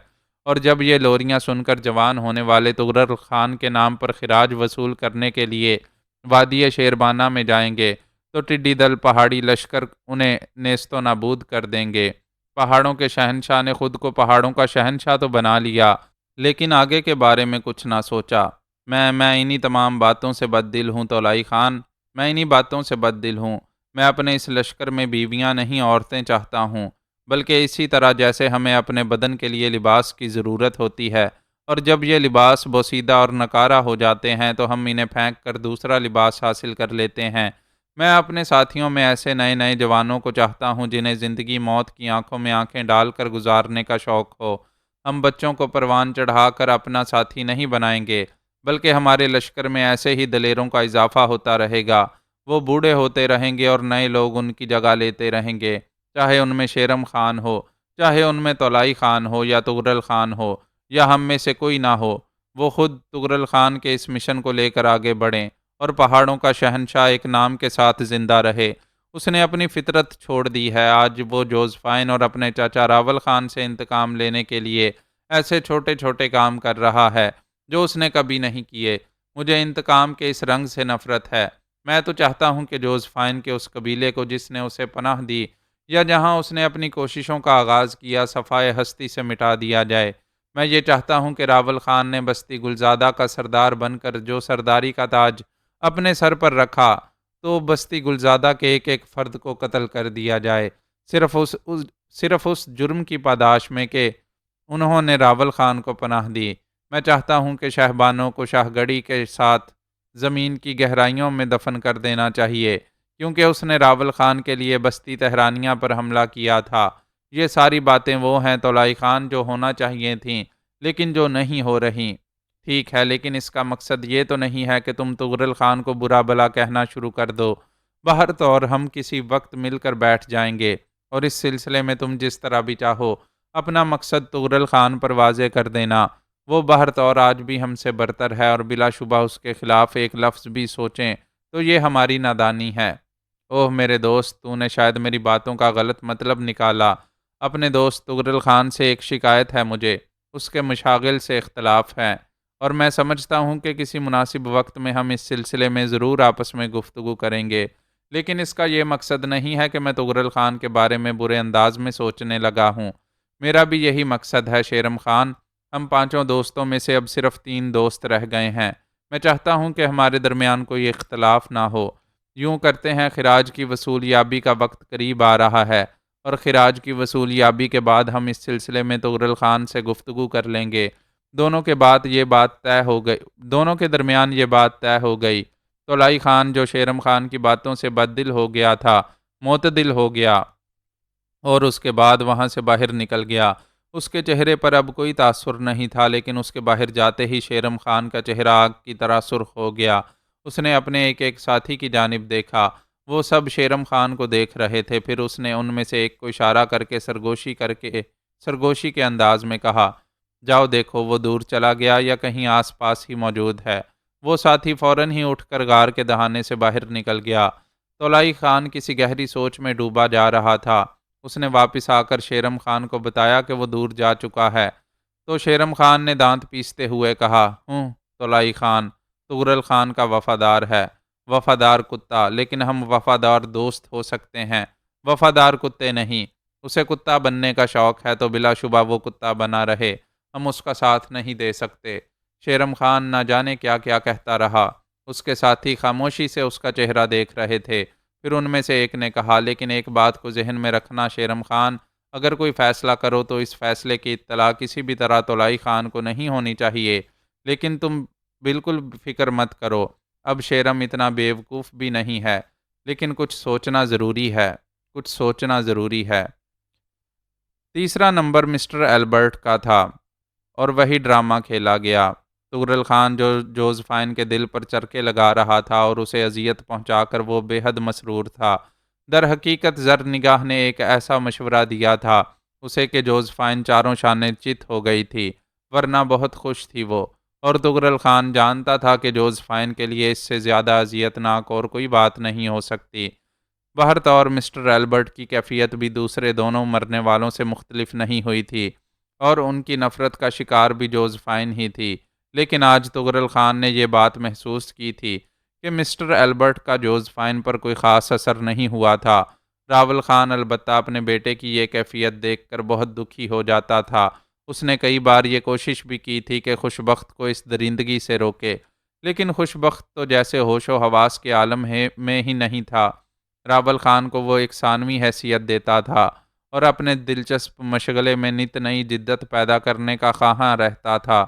اور جب یہ لوریاں سن کر جوان ہونے والے طغرل خان کے نام پر خراج وصول کرنے کے لیے وادی شیربانہ میں جائیں گے تو ٹڈی دل پہاڑی لشکر انہیں نیست و نابود کر دیں گے۔ پہاڑوں کے شہنشاہ نے خود کو پہاڑوں کا شہنشاہ تو بنا لیا، لیکن آگے کے بارے میں کچھ نہ سوچا۔ میں انہی تمام باتوں سے بد دل ہوں طولائی خان، میں انہی باتوں سے بد دل ہوں۔ میں اپنے اس لشکر میں بیویاں نہیں عورتیں چاہتا ہوں، بلکہ اسی طرح جیسے ہمیں اپنے بدن کے لیے لباس کی ضرورت ہوتی ہے، اور جب یہ لباس بوسیدہ اور نکارہ ہو جاتے ہیں تو ہم انہیں پھینک کر دوسرا لباس حاصل کر لیتے ہیں۔ میں اپنے ساتھیوں میں ایسے نئے نئے جوانوں کو چاہتا ہوں جنہیں زندگی موت کی آنکھوں میں آنکھیں ڈال کر گزارنے کا شوق ہو۔ ہم بچوں کو پروان چڑھا کر اپنا ساتھی نہیں بنائیں گے، بلکہ ہمارے لشکر میں ایسے ہی دلیروں کا اضافہ ہوتا رہے گا۔ وہ بوڑھے ہوتے رہیں گے اور نئے لوگ ان کی جگہ لیتے رہیں گے، چاہے ان میں شیرم خان ہو، چاہے ان میں طولائی خان ہو یا تغرل خان ہو، یا ہم میں سے کوئی نہ ہو۔ وہ خود تغرل خان کے اس مشن کو لے کر آگے بڑھیں اور پہاڑوں کا شہنشاہ ایک نام کے ساتھ زندہ رہے۔ اس نے اپنی فطرت چھوڑ دی ہے۔ آج وہ جوزفائن اور اپنے چاچا راول خان سے انتقام لینے کے لیے ایسے چھوٹے چھوٹے کام کر رہا ہے جو اس نے کبھی نہیں کیے۔ مجھے انتقام کے اس رنگ سے نفرت ہے۔ میں تو چاہتا ہوں کہ جوزفائن کے اس قبیلے کو جس نے اسے پناہ دی یا جہاں اس نے اپنی کوششوں کا آغاز کیا، صفائے ہستی سے مٹا دیا جائے۔ میں یہ چاہتا ہوں کہ راول خان نے بستی گلزادہ کا سردار بن کر جو سرداری کا تاج اپنے سر پر رکھا، تو بستی گلزادہ کے ایک ایک فرد کو قتل کر دیا جائے، صرف اس جرم کی پاداش میں کہ انہوں نے راول خان کو پناہ دی۔ میں چاہتا ہوں کہ شاہبانوں کو شاہ گڑھی کے ساتھ زمین کی گہرائیوں میں دفن کر دینا چاہیے، کیونکہ اس نے راول خان کے لیے بستی تہرانیہ پر حملہ کیا تھا۔ یہ ساری باتیں وہ ہیں طولائی خان جو ہونا چاہیے تھیں، لیکن جو نہیں ہو رہی۔ ٹھیک ہے، لیکن اس کا مقصد یہ تو نہیں ہے کہ تم تغرل خان کو برا بلا کہنا شروع کر دو۔ بہر طور ہم کسی وقت مل کر بیٹھ جائیں گے، اور اس سلسلے میں تم جس طرح بھی چاہو اپنا مقصد تغرل خان پر واضح کر دینا۔ وہ بہر طور آج بھی ہم سے برتر ہے، اور بلا شبہ اس کے خلاف ایک لفظ بھی سوچیں تو یہ ہماری نادانی ہے۔ اوہ میرے دوست، تو نے شاید میری باتوں کا غلط مطلب نکالا۔ اپنے دوست تغرل خان سے ایک شکایت ہے مجھے، اس کے مشاغل سے اختلاف ہے، اور میں سمجھتا ہوں کہ کسی مناسب وقت میں ہم اس سلسلے میں ضرور آپس میں گفتگو کریں گے۔ لیکن اس کا یہ مقصد نہیں ہے کہ میں تغرل خان کے بارے میں برے انداز میں سوچنے لگا ہوں۔ میرا بھی یہی مقصد ہے شیرم خان۔ ہم پانچوں دوستوں میں سے اب صرف 3 دوست رہ گئے ہیں۔ میں چاہتا ہوں کہ ہمارے درمیان کوئی اختلاف نہ ہو۔ یوں کرتے ہیں، خراج کی وصولیابی کا وقت قریب آ رہا ہے، اور خراج کی وصولیابی کے بعد ہم اس سلسلے میں تغرل خان سے گفتگو کر لیں گے۔ دونوں کے درمیان یہ بات طے ہو گئی۔ طولائی خان جو شیرم خان کی باتوں سے بددل ہو گیا تھا، معتدل ہو گیا اور اس کے بعد وہاں سے باہر نکل گیا۔ اس کے چہرے پر اب کوئی تاثر نہیں تھا، لیکن اس کے باہر جاتے ہی شیرم خان کا چہرہ آگ کی طرح سرخ ہو گیا۔ اس نے اپنے ایک ایک ساتھی کی جانب دیکھا۔ وہ سب شیرم خان کو دیکھ رہے تھے۔ پھر اس نے ان میں سے ایک کو اشارہ کر کے سرگوشی کے انداز میں کہا، جاؤ دیکھو وہ دور چلا گیا یا کہیں آس پاس ہی موجود ہے۔ وہ ساتھی فوراً ہی اٹھ کر غار کے دہانے سے باہر نکل گیا۔ طولائی خان کسی گہری سوچ میں ڈوبا جا رہا تھا۔ اس نے واپس آ کر شیرم خان کو بتایا کہ وہ دور جا چکا ہے، تو شیرم خان نے دانت پیستے ہوئے کہا، طولائی خان تغرل خان کا وفادار ہے، وفادار کتا، لیکن ہم وفادار دوست ہو سکتے ہیں، وفادار کتے نہیں۔ اسے کتا بننے کا شوق ہے تو بلا شبہ وہ کتا بنا رہے، ہم اس کا ساتھ نہیں دے سکتے۔ شیرم خان نہ جانے کیا کیا کہتا رہا۔ اس کے ساتھی خاموشی سے اس کا چہرہ دیکھ رہے تھے۔ پھر ان میں سے ایک نے کہا، لیکن ایک بات کو ذہن میں رکھنا شیرم خان، اگر کوئی فیصلہ کرو تو اس فیصلے کی اطلاع کسی بھی طرح طولائی خان کو نہیں ہونی چاہیے۔ لیکن تم بالکل فکر مت کرو، اب شیرم اتنا بیوقوف بھی نہیں ہے، لیکن کچھ سوچنا ضروری ہے۔ تیسرا نمبر مسٹر ایلبرٹ کا تھا، اور وہی ڈرامہ کھیلا گیا۔ تغرل خان جو جوزفائن کے دل پر چرکے لگا رہا تھا اور اسے اذیت پہنچا کر وہ بے حد مسرور تھا۔ در حقیقت زر نگاہ نے ایک ایسا مشورہ دیا تھا اسے کہ جوزفائن چاروں شانے چت ہو گئی تھی، ورنہ بہت خوش تھی وہ، اور تغرل خان جانتا تھا کہ جوزفائن کے لیے اس سے زیادہ اذیت ناک اور کوئی بات نہیں ہو سکتی۔ بہر طور مسٹر ایلبرٹ کی کیفیت بھی دوسرے دونوں مرنے والوں سے مختلف نہیں ہوئی تھی، اور ان کی نفرت کا شکار بھی جوزفائن ہی تھی۔ لیکن آج تغرل خان نے یہ بات محسوس کی تھی کہ مسٹر ایلبرٹ کا جوزفائن پر کوئی خاص اثر نہیں ہوا تھا۔ راول خان البتہ اپنے بیٹے کی یہ کیفیت دیکھ کر بہت دکھی ہو جاتا تھا۔ اس نے کئی بار یہ کوشش بھی کی تھی کہ خوش بخت کو اس درندگی سے روکے، لیکن خوش بخت تو جیسے ہوش و حواس کے عالم میں ہی نہیں تھا۔ راول خان کو وہ ایک ثانوی حیثیت دیتا تھا اور اپنے دلچسپ مشغلے میں نت نئی جدت پیدا کرنے کا خواہاں رہتا تھا۔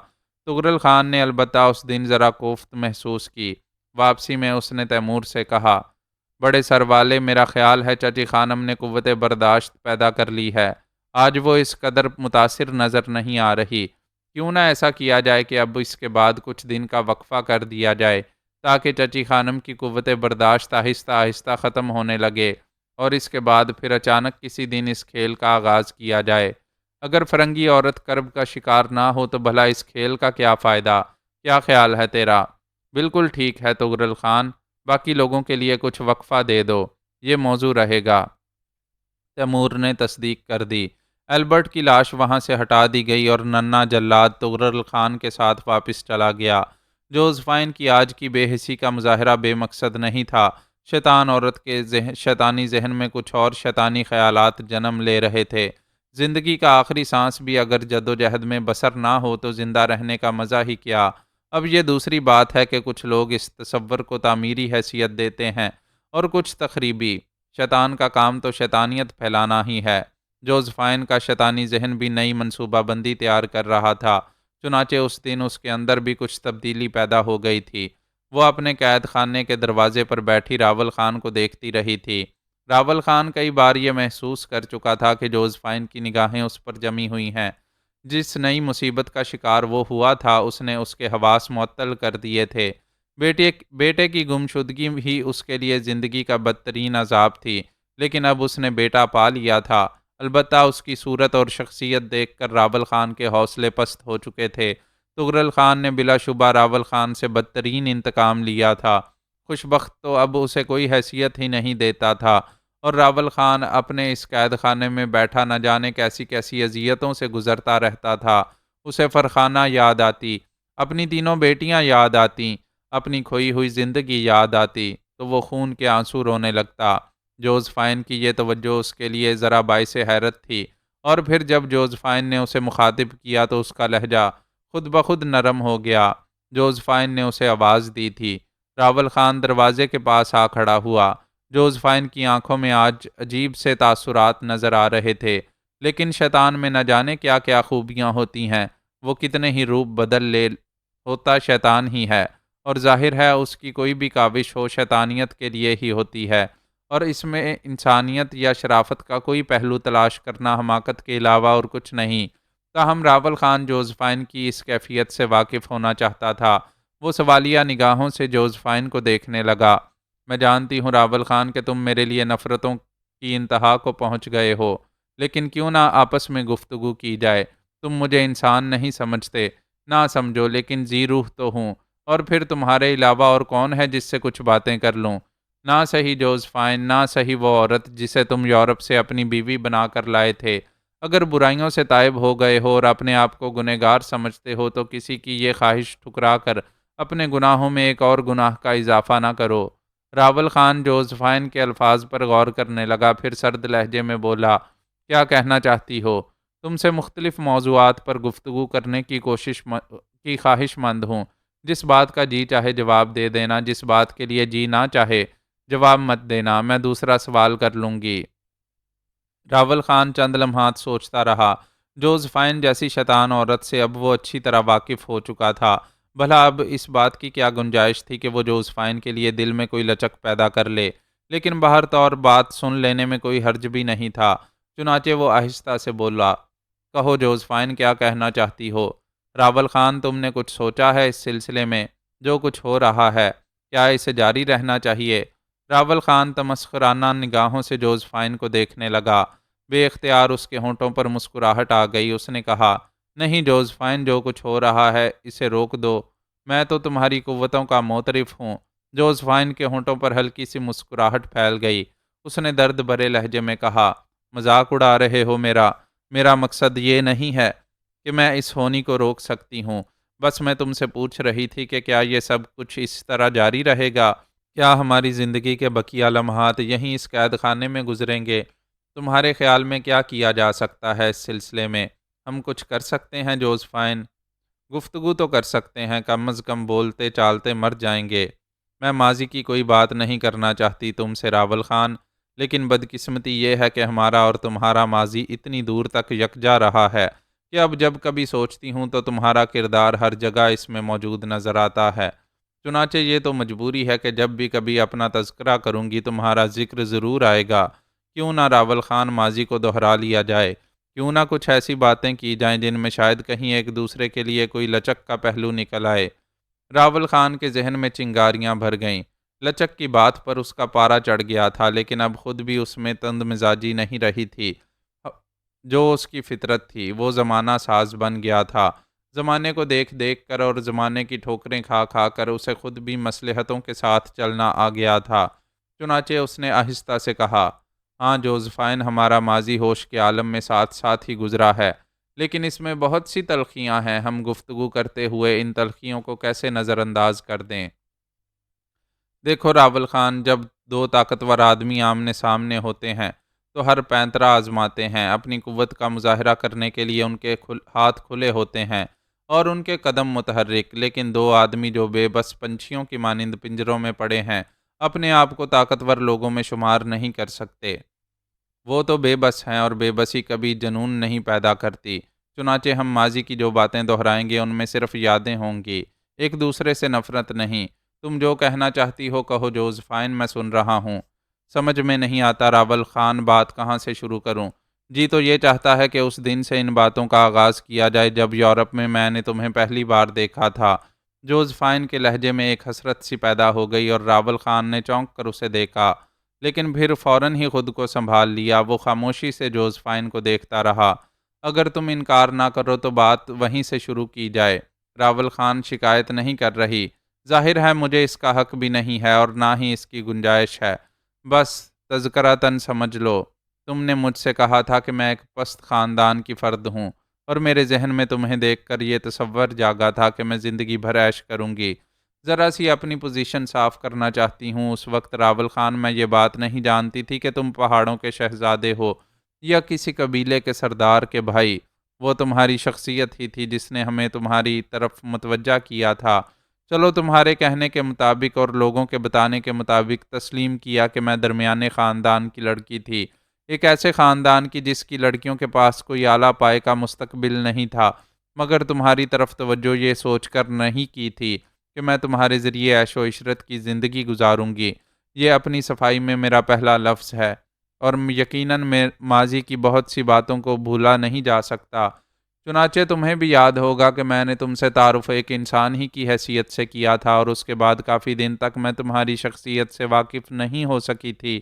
تغرل خان نے البتہ اس دن ذرا کوفت محسوس کی۔ واپسی میں اس نے تیمور سے کہا، بڑے سر والے، میرا خیال ہے چچی خانم نے قوت برداشت پیدا کر لی ہے۔ آج وہ اس قدر متاثر نظر نہیں آ رہی۔ کیوں نہ ایسا کیا جائے کہ اب اس کے بعد کچھ دن کا وقفہ کر دیا جائے تاکہ چچی خانم کی قوت برداشت آہستہ آہستہ ختم ہونے لگے، اور اس کے بعد پھر اچانک کسی دن اس کھیل کا آغاز کیا جائے۔ اگر فرنگی عورت کرب کا شکار نہ ہو تو بھلا اس کھیل کا کیا فائدہ؟ کیا خیال ہے تیرا؟ بالکل ٹھیک ہے تغرل خان، باقی لوگوں کے لیے کچھ وقفہ دے دو، یہ موضوع رہے گا۔ تیمور نے تصدیق کر دی۔ البرٹ کی لاش وہاں سے ہٹا دی گئی اور ننھا جلاد تغرل خان کے ساتھ واپس چلا گیا۔ جوزفائن کی آج کی بے حسی کا مظاہرہ بے مقصد نہیں تھا۔ شیطان عورت کے شیطانی ذہن میں کچھ اور شیطانی خیالات جنم لے رہے تھے۔ زندگی کا آخری سانس بھی اگر جدوجہد میں بسر نہ ہو تو زندہ رہنے کا مزہ ہی کیا۔ اب یہ دوسری بات ہے کہ کچھ لوگ اس تصور کو تعمیری حیثیت دیتے ہیں اور کچھ تخریبی۔ شیطان کا کام تو شیطانیت پھیلانا ہی ہے۔ جوزفائن کا شیطانی ذہن بھی نئی منصوبہ بندی تیار کر رہا تھا، چنانچہ اس دن اس کے اندر بھی کچھ تبدیلی پیدا ہو گئی تھی۔ وہ اپنے قید خانے کے دروازے پر بیٹھی راول خان کو دیکھتی رہی تھی۔ راول خان کئی بار یہ محسوس کر چکا تھا کہ جوزفائن کی نگاہیں اس پر جمی ہوئی ہیں۔ جس نئی مصیبت کا شکار وہ ہوا تھا اس نے اس کے حواس معطل کر دیے تھے۔ بیٹے کی گمشدگی ہی اس کے لیے زندگی کا بدترین عذاب تھی، لیکن اب اس نے بیٹا پا لیا تھا۔ البتہ اس کی صورت اور شخصیت دیکھ کر راول خان کے حوصلے پست ہو چکے تھے۔ تغرل خان نے بلا شبہ راول خان سے بدترین انتقام لیا تھا۔ خوش بخت تو اب اسے کوئی حیثیت ہی نہیں دیتا تھا، اور راول خان اپنے اس قید خانے میں بیٹھا نہ جانے کیسی کیسی اذیتوں سے گزرتا رہتا تھا۔ اسے فرخانہ یاد آتی، اپنی تینوں بیٹیاں یاد آتیں، اپنی کھوئی ہوئی زندگی یاد آتی، تو وہ خون کے آنسو رونے لگتا۔ جوزفائن کی یہ توجہ اس کے لیے ذرا باعث حیرت تھی، اور پھر جب جوزفائن نے اسے مخاطب کیا تو اس کا لہجہ خود بخود نرم ہو گیا۔ جوزفائن نے اسے آواز دی تھی۔ راول خان دروازے کے پاس آ کھڑا ہوا۔ جوزفائن کی آنکھوں میں آج عجیب سے تاثرات نظر آ رہے تھے، لیکن شیطان میں نہ جانے کیا کیا خوبیاں ہوتی ہیں، وہ کتنے ہی روپ بدل لے، ہوتا شیطان ہی ہے، اور ظاہر ہے اس کی کوئی بھی کاوش ہو شیطانیت کے لیے ہی ہوتی ہے، اور اس میں انسانیت یا شرافت کا کوئی پہلو تلاش کرنا حماقت کے علاوہ اور کچھ نہیں۔ تاہم راول خان جوزفائن کی اس کیفیت سے واقف ہونا چاہتا تھا۔ وہ سوالیہ نگاہوں سے جوزفائن کو دیکھنے لگا۔ میں جانتی ہوں راول خان کہ تم میرے لیے نفرتوں کی انتہا کو پہنچ گئے ہو، لیکن کیوں نہ آپس میں گفتگو کی جائے؟ تم مجھے انسان نہیں سمجھتے، نہ سمجھو، لیکن ذی روح تو ہوں، اور پھر تمہارے علاوہ اور کون ہے جس سے کچھ باتیں کر لوں؟ نہ صحیح جوزفائن، نہ صحیح وہ عورت جسے تم یورپ سے اپنی بیوی بنا کر لائے تھے۔ اگر برائیوں سے تائب ہو گئے ہو اور اپنے آپ کو گنہگار سمجھتے ہو تو کسی کی یہ خواہش ٹھکرا کر اپنے گناہوں میں ایک اور گناہ کا اضافہ نہ کرو۔ راول خان جوزفائن کے الفاظ پر غور کرنے لگا، پھر سرد لہجے میں بولا، کیا کہنا چاہتی ہو؟ تم سے مختلف موضوعات پر گفتگو کرنے کی خواہش مند ہوں۔ جس بات کا جی چاہے جواب دے دینا، جس بات کے لیے جی نہ چاہے جواب مت دینا، میں دوسرا سوال کر لوں گی۔ راول خان چند لمحات سوچتا رہا۔ جوزفائن جیسی شیطان عورت سے اب وہ اچھی طرح واقف ہو چکا تھا۔ بھلا اب اس بات کی کیا گنجائش تھی کہ وہ جوزفائن کے لیے دل میں کوئی لچک پیدا کر لے، لیکن بہر طور بات سن لینے میں کوئی حرج بھی نہیں تھا۔ چنانچہ وہ آہستہ سے بولا، کہو جوزفائن، کیا کہنا چاہتی ہو؟ راول خان، تم نے کچھ سوچا ہے اس سلسلے میں؟ جو کچھ ہو رہا ہے، کیا اسے جاری رہنا چاہیے؟ راول خان تمسخرانہ نگاہوں سے جوزفائن کو دیکھنے لگا۔ بے اختیار اس کے ہونٹوں پر مسکراہٹ آ گئی۔ اس نے کہا، نہیں جوزفائن، جو کچھ ہو رہا ہے اسے روک دو، میں تو تمہاری قوتوں کا معترف ہوں۔ جوزفائن کے ہونٹوں پر ہلکی سی مسکراہٹ پھیل گئی۔ اس نے درد بھرے لہجے میں کہا، مذاق اڑا رہے ہو میرا مقصد یہ نہیں ہے کہ میں اس ہونی کو روک سکتی ہوں، بس میں تم سے پوچھ رہی تھی کہ کیا یہ سب کچھ اس طرح جاری رہے گا؟ کیا ہماری زندگی کے بقیہ لمحات یہیں اس قید خانے میں گزریں گے؟ تمہارے خیال میں کیا کیا جا سکتا ہے اس سلسلے میں؟ ہم کچھ کر سکتے ہیں جوزفائن؟ گفتگو تو کر سکتے ہیں، کم از کم بولتے چالتے مر جائیں گے۔ میں ماضی کی کوئی بات نہیں کرنا چاہتی تم سے راول خان، لیکن بدقسمتی یہ ہے کہ ہمارا اور تمہارا ماضی اتنی دور تک یکجا رہا ہے کہ اب جب کبھی سوچتی ہوں تو تمہارا کردار ہر جگہ اس میں موجود نظر آتا ہے۔ چنانچہ یہ تو مجبوری ہے کہ جب بھی کبھی اپنا تذکرہ کروں گی تمہارا ذکر ضرور آئے گا۔ کیوں نہ راول خان ماضی کو دہرا لیا جائے؟ کیوں نہ کچھ ایسی باتیں کی جائیں جن میں شاید کہیں ایک دوسرے کے لیے کوئی لچک کا پہلو نکل آئے؟ راول خان کے ذہن میں چنگاریاں بھر گئیں۔ لچک کی بات پر اس کا پارا چڑھ گیا تھا، لیکن اب خود بھی اس میں تند مزاجی نہیں رہی تھی جو اس کی فطرت تھی۔ وہ زمانہ ساز بن گیا تھا۔ زمانے کو دیکھ دیکھ کر اور زمانے کی ٹھوکریں کھا کھا کر اسے خود بھی مصلحتوں کے ساتھ چلنا آ گیا تھا۔ چنانچہ اس نے آہستہ سے کہا، ہاں جوزفائن، ہمارا ماضی ہوش کے عالم میں ساتھ ساتھ ہی گزرا ہے، لیکن اس میں بہت سی تلخیاں ہیں۔ ہم گفتگو کرتے ہوئے ان تلخیوں کو کیسے نظر انداز کر دیں؟ دیکھو راول خان، جب دو طاقتور آدمی آمنے سامنے ہوتے ہیں تو ہر پینترا آزماتے ہیں۔ اپنی قوت کا مظاہرہ کرنے کے لیے ان کے ہاتھ کھلے ہوتے ہیں اور ان کے قدم متحرک، لیکن دو آدمی جو بے بس پنچھیوں کی مانند پنجروں میں پڑے ہیں اپنے آپ کو طاقتور لوگوں میں شمار نہیں کر سکتے۔ وہ تو بے بس ہیں، اور بے بسی کبھی جنون نہیں پیدا کرتی۔ چنانچہ ہم ماضی کی جو باتیں دہرائیں گے ان میں صرف یادیں ہوں گی، ایک دوسرے سے نفرت نہیں۔ تم جو کہنا چاہتی ہو کہو جوزفائن، میں سن رہا ہوں۔ سمجھ میں نہیں آتا راول خان، بات کہاں سے شروع کروں؟ جی تو یہ چاہتا ہے کہ اس دن سے ان باتوں کا آغاز کیا جائے جب یورپ میں نے تمہیں پہلی بار دیکھا تھا۔ جوزفائن کے لہجے میں ایک حسرت سی پیدا ہو گئی اور راول خان نے چونک کر اسے دیکھا، لیکن پھر فوراً ہی خود کو سنبھال لیا۔ وہ خاموشی سے جوزفائن کو دیکھتا رہا۔ اگر تم انکار نہ کرو تو بات وہیں سے شروع کی جائے۔ راول خان شکایت نہیں کر رہی۔ ظاہر ہے مجھے اس کا حق بھی نہیں ہے اور نہ ہی اس کی گنجائش ہے۔ بس تذکرتاً سمجھ لو، تم نے مجھ سے کہا تھا کہ میں ایک پست خاندان کی فرد ہوں، اور میرے ذہن میں تمہیں دیکھ کر یہ تصور جاگا تھا کہ میں زندگی بھر عیش کروں گی۔ ذرا سی اپنی پوزیشن صاف کرنا چاہتی ہوں۔ اس وقت راول خان، میں یہ بات نہیں جانتی تھی کہ تم پہاڑوں کے شہزادے ہو یا کسی قبیلے کے سردار کے بھائی۔ وہ تمہاری شخصیت ہی تھی جس نے ہمیں تمہاری طرف متوجہ کیا تھا۔ چلو تمہارے کہنے کے مطابق اور لوگوں کے بتانے کے مطابق تسلیم کیا کہ میں درمیانے خاندان کی لڑکی تھی، ایک ایسے خاندان کی جس کی لڑکیوں کے پاس کوئی اعلیٰ پائے کا مستقبل نہیں تھا، مگر تمہاری طرف توجہ یہ سوچ کر نہیں کی تھی کہ میں تمہارے ذریعے عیش و عشرت کی زندگی گزاروں گی۔ یہ اپنی صفائی میں میرا پہلا لفظ ہے، اور یقیناً میں ماضی کی بہت سی باتوں کو بھولا نہیں جا سکتا۔ چنانچہ تمہیں بھی یاد ہوگا کہ میں نے تم سے تعارف ایک انسان ہی کی حیثیت سے کیا تھا، اور اس کے بعد کافی دن تک میں تمہاری شخصیت سے واقف نہیں ہو سکی تھی۔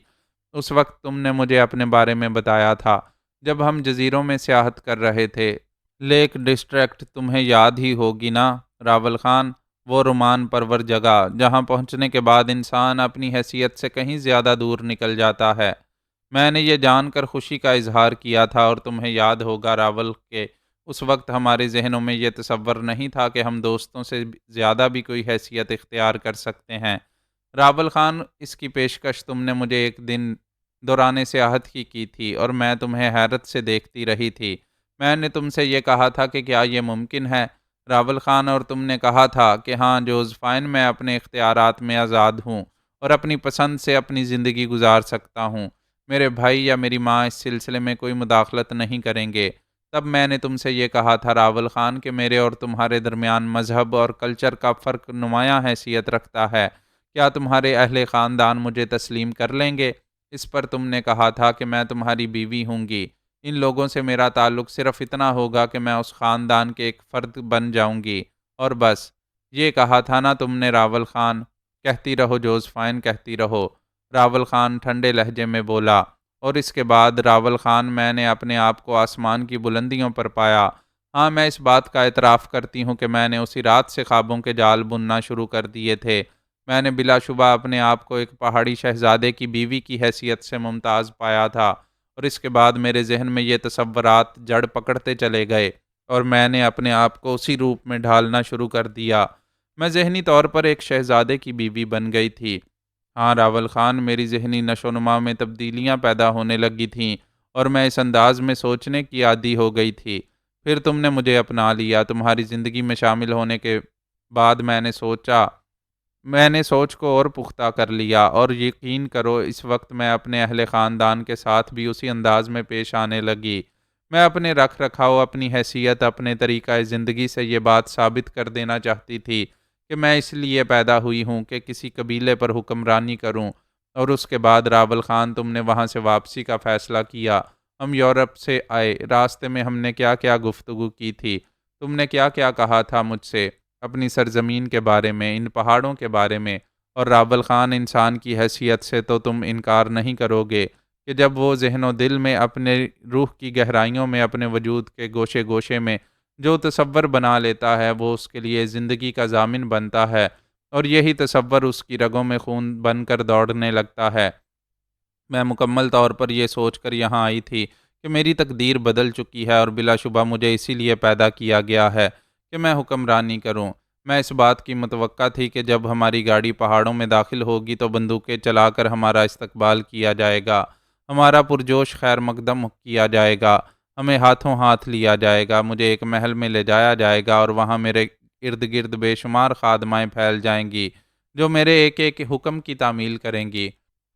اس وقت تم نے مجھے اپنے بارے میں بتایا تھا جب ہم جزیروں میں سیاحت کر رہے تھے۔ لیک ڈسٹریکٹ تمہیں یاد ہی ہوگی نا راول خان، وہ رومان پرور جگہ جہاں پہنچنے کے بعد انسان اپنی حیثیت سے کہیں زیادہ دور نکل جاتا ہے۔ میں نے یہ جان کر خوشی کا اظہار کیا تھا، اور تمہیں یاد ہوگا راول کہ اس وقت ہمارے ذہنوں میں یہ تصور نہیں تھا کہ ہم دوستوں سے زیادہ بھی کوئی حیثیت اختیار کر سکتے ہیں۔ راول خان، اس کی پیشکش تم نے مجھے ایک دن دوران سیاحت کی تھی، اور میں تمہیں حیرت سے دیکھتی رہی تھی۔ میں نے تم سے یہ کہا تھا کہ کیا یہ ممکن ہے راول خان، اور تم نے کہا تھا کہ ہاں جوزفائن، میں اپنے اختیارات میں آزاد ہوں اور اپنی پسند سے اپنی زندگی گزار سکتا ہوں۔ میرے بھائی یا میری ماں اس سلسلے میں کوئی مداخلت نہیں کریں گے۔ تب میں نے تم سے یہ کہا تھا راول خان کہ میرے اور تمہارے درمیان مذہب اور کلچر کا فرق نمایاں حیثیت رکھتا ہے۔ کیا تمہارے اہل خاندان مجھے تسلیم کر لیں گے؟ اس پر تم نے کہا تھا کہ میں تمہاری بیوی ہوں گی۔ ان لوگوں سے میرا تعلق صرف اتنا ہوگا کہ میں اس خاندان کے ایک فرد بن جاؤں گی، اور بس۔ یہ کہا تھا نا تم نے راول خان؟ کہتی رہو جوزفائن، کہتی رہو، راول خان ٹھنڈے لہجے میں بولا۔ اور اس کے بعد راول خان، میں نے اپنے آپ کو آسمان کی بلندیوں پر پایا۔ ہاں، میں اس بات کا اعتراف کرتی ہوں کہ میں نے اسی رات سے خوابوں کے جال بننا شروع کر دیے تھے۔ میں نے بلا شبہ اپنے آپ کو ایک پہاڑی شہزادے کی بیوی کی حیثیت سے ممتاز پایا تھا، اور اس کے بعد میرے ذہن میں یہ تصورات جڑ پکڑتے چلے گئے، اور میں نے اپنے آپ کو اسی روپ میں ڈھالنا شروع کر دیا۔ میں ذہنی طور پر ایک شہزادے کی بیوی بن گئی تھی۔ ہاں راول خان، میری ذہنی نشو و نما میں تبدیلیاں پیدا ہونے لگی تھیں اور میں اس انداز میں سوچنے کی عادی ہو گئی تھی۔ پھر تم نے مجھے اپنا لیا، تمہاری زندگی میں شامل ہونے کے بعد میں نے سوچ کو اور پختہ کر لیا، اور یقین کرو اس وقت میں اپنے اہل خاندان کے ساتھ بھی اسی انداز میں پیش آنے لگی۔ میں اپنے رکھ رکھاؤ، اپنی حیثیت، اپنے طریقہ زندگی سے یہ بات ثابت کر دینا چاہتی تھی کہ میں اس لیے پیدا ہوئی ہوں کہ کسی قبیلے پر حکمرانی کروں۔ اور اس کے بعد راول خان، تم نے وہاں سے واپسی کا فیصلہ کیا، ہم یورپ سے آئے۔ راستے میں ہم نے کیا کیا گفتگو کی تھی، تم نے کیا کیا کہا تھا مجھ سے اپنی سرزمین کے بارے میں، ان پہاڑوں کے بارے میں۔ اور راول خان، انسان کی حیثیت سے تو تم انکار نہیں کرو گے کہ جب وہ ذہن و دل میں، اپنے روح کی گہرائیوں میں، اپنے وجود کے گوشے گوشے میں جو تصور بنا لیتا ہے، وہ اس کے لیے زندگی کا ضامن بنتا ہے، اور یہی تصور اس کی رگوں میں خون بن کر دوڑنے لگتا ہے۔ میں مکمل طور پر یہ سوچ کر یہاں آئی تھی کہ میری تقدیر بدل چکی ہے، اور بلا شبہ مجھے اسی لیے پیدا کیا گیا ہے کہ میں حکمرانی کروں۔ میں اس بات کی متوقع تھی کہ جب ہماری گاڑی پہاڑوں میں داخل ہوگی تو بندوقیں چلا کر ہمارا استقبال کیا جائے گا، ہمارا پرجوش خیر مقدم کیا جائے گا، ہمیں ہاتھوں ہاتھ لیا جائے گا، مجھے ایک محل میں لے جایا جائے گا، اور وہاں میرے ارد گرد بے شمار خادمائیں پھیل جائیں گی جو میرے ایک ایک حکم کی تعمیل کریں گی۔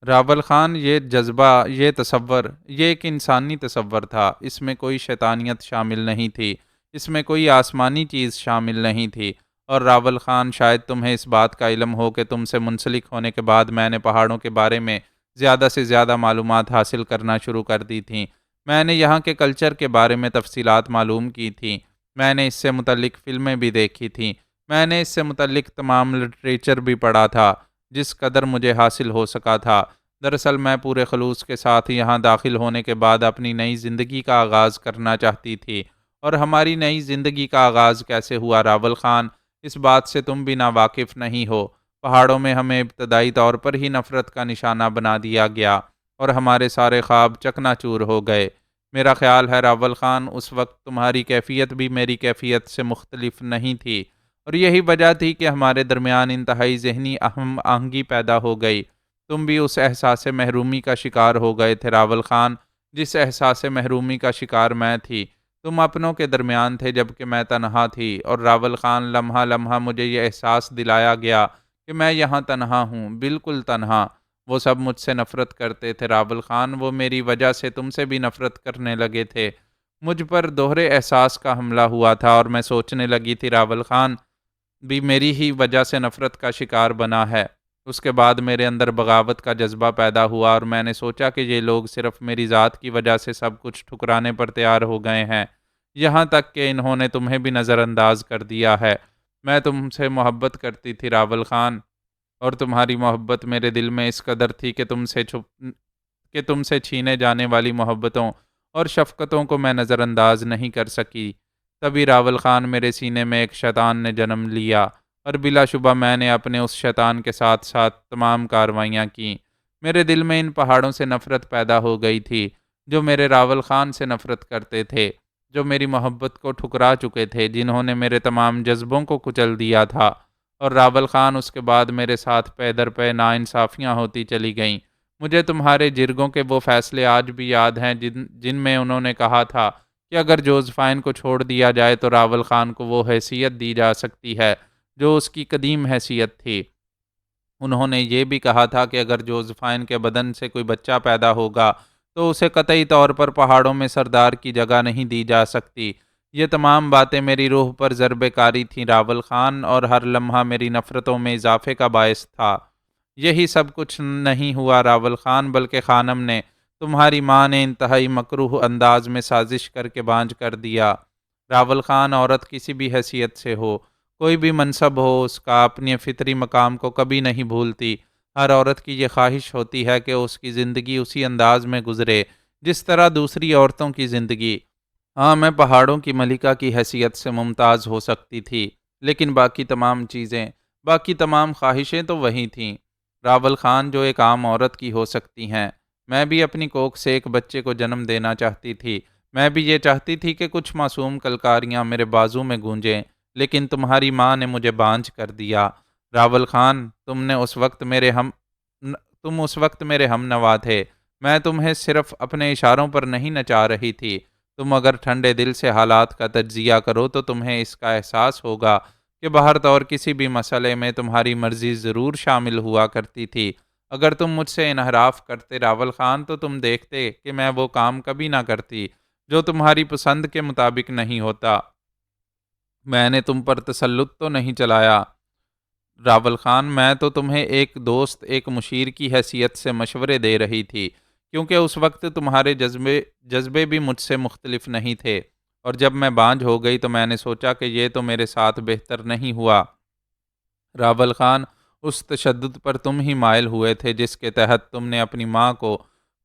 راول خان، یہ جذبہ، یہ تصور، یہ ایک انسانی تصور تھا، اس میں کوئی شیطانیت شامل نہیں تھی، اس میں کوئی آسمانی چیز شامل نہیں تھی۔ اور راول خان، شاید تمہیں اس بات کا علم ہو کہ تم سے منسلک ہونے کے بعد میں نے پہاڑوں کے بارے میں زیادہ سے زیادہ معلومات حاصل کرنا شروع کر دی تھیں۔ میں نے یہاں کے کلچر کے بارے میں تفصیلات معلوم کی تھیں، میں نے اس سے متعلق فلمیں بھی دیکھی تھیں، میں نے اس سے متعلق تمام لٹریچر بھی پڑھا تھا جس قدر مجھے حاصل ہو سکا تھا۔ دراصل میں پورے خلوص کے ساتھ یہاں داخل ہونے کے بعد اپنی نئی زندگی کا آغاز کرنا چاہتی تھی۔ اور ہماری نئی زندگی کا آغاز کیسے ہوا راول خان، اس بات سے تم بھی ناواقف نہیں ہو۔ پہاڑوں میں ہمیں ابتدائی طور پر ہی نفرت کا نشانہ بنا دیا گیا، اور ہمارے سارے خواب چکنا چور ہو گئے۔ میرا خیال ہے راول خان، اس وقت تمہاری کیفیت بھی میری کیفیت سے مختلف نہیں تھی، اور یہی وجہ تھی کہ ہمارے درمیان انتہائی ذہنی ہم آہنگی پیدا ہو گئی۔ تم بھی اس احساس محرومی کا شکار ہو گئے تھے راول خان، جس احساس محرومی کا شکار میں تھی۔ تم اپنوں کے درمیان تھے جبکہ میں تنہا تھی، اور راول خان، لمحہ لمحہ مجھے یہ احساس دلایا گیا کہ میں یہاں تنہا ہوں، بالکل تنہا۔ وہ سب مجھ سے نفرت کرتے تھے راول خان، وہ میری وجہ سے تم سے بھی نفرت کرنے لگے تھے۔ مجھ پر دوہرے احساس کا حملہ ہوا تھا، اور میں سوچنے لگی تھی راول خان بھی میری ہی وجہ سے نفرت کا شکار بنا ہے۔ اس کے بعد میرے اندر بغاوت کا جذبہ پیدا ہوا، اور میں نے سوچا کہ یہ لوگ صرف میری ذات کی وجہ سے سب کچھ ٹھکرانے پر تیار ہو گئے ہیں، یہاں تک کہ انہوں نے تمہیں بھی نظر انداز کر دیا ہے۔ میں تم سے محبت کرتی تھی راول خان، اور تمہاری محبت میرے دل میں اس قدر تھی کہ تم سے چھینے جانے والی محبتوں اور شفقتوں کو میں نظر انداز نہیں کر سکی۔ تبھی راول خان، میرے سینے میں ایک شیطان نے جنم لیا، اور بلا شبہ میں نے اپنے اس شیطان کے ساتھ ساتھ تمام کارروائیاں کیں۔ میرے دل میں ان پہاڑوں سے نفرت پیدا ہو گئی تھی جو میرے راول خان سے نفرت کرتے تھے، جو میری محبت کو ٹھکرا چکے تھے، جنہوں نے میرے تمام جذبوں کو کچل دیا تھا۔ اور راول خان، اس کے بعد میرے ساتھ پے در پے ناانصافیاں ہوتی چلی گئیں۔ مجھے تمہارے جرگوں کے وہ فیصلے آج بھی یاد ہیں جن میں انہوں نے کہا تھا کہ اگر جوزفائن کو چھوڑ دیا جائے تو راول خان کو وہ حیثیت دی جا سکتی ہے جو اس کی قدیم حیثیت تھی۔ انہوں نے یہ بھی کہا تھا کہ اگر جوزفائن کے بدن سے کوئی بچہ پیدا ہوگا تو اسے قطعی طور پر پہاڑوں میں سردار کی جگہ نہیں دی جا سکتی۔ یہ تمام باتیں میری روح پر ضرب کاری تھیں راول خان، اور ہر لمحہ میری نفرتوں میں اضافے کا باعث تھا۔ یہی سب کچھ نہیں ہوا راول خان، بلکہ خانم نے، تمہاری ماں نے، انتہائی مکروہ انداز میں سازش کر کے بانجھ کر دیا۔ راول خان، عورت کسی بھی حیثیت سے ہو، کوئی بھی منصب ہو، اس کا اپنے فطری مقام کو کبھی نہیں بھولتی۔ ہر عورت کی یہ خواہش ہوتی ہے کہ اس کی زندگی اسی انداز میں گزرے جس طرح دوسری عورتوں کی زندگی۔ ہاں، میں پہاڑوں کی ملکہ کی حیثیت سے ممتاز ہو سکتی تھی، لیکن باقی تمام چیزیں، باقی تمام خواہشیں تو وہی تھیں راول خان جو ایک عام عورت کی ہو سکتی ہیں۔ میں بھی اپنی کوکھ سے ایک بچے کو جنم دینا چاہتی تھی، میں بھی یہ چاہتی تھی کہ کچھ معصوم کلکاریاں میرے بازو میں گونجیں، لیکن تمہاری ماں نے مجھے بانجھ کر دیا۔ راول خان، تم نے اس وقت تم اس وقت میرے ہم نوا تھے۔ میں تمہیں صرف اپنے اشاروں پر نہیں نچا رہی تھی۔ تم اگر ٹھنڈے دل سے حالات کا تجزیہ کرو تو تمہیں اس کا احساس ہوگا کہ بہر طور کسی بھی مسئلے میں تمہاری مرضی ضرور شامل ہوا کرتی تھی۔ اگر تم مجھ سے انحراف کرتے راول خان تو تم دیکھتے کہ میں وہ کام کبھی نہ کرتی جو تمہاری پسند کے مطابق نہیں ہوتا۔ میں نے تم پر تسلط تو نہیں چلایا راول خان، میں تو تمہیں ایک دوست، ایک مشیر کی حیثیت سے مشورے دے رہی تھی، کیونکہ اس وقت تمہارے جذبے بھی مجھ سے مختلف نہیں تھے، اور جب میں بانجھ ہو گئی تو میں نے سوچا کہ یہ تو میرے ساتھ بہتر نہیں ہوا۔ راول خان، اس تشدد پر تم ہی مائل ہوئے تھے جس کے تحت تم نے اپنی ماں کو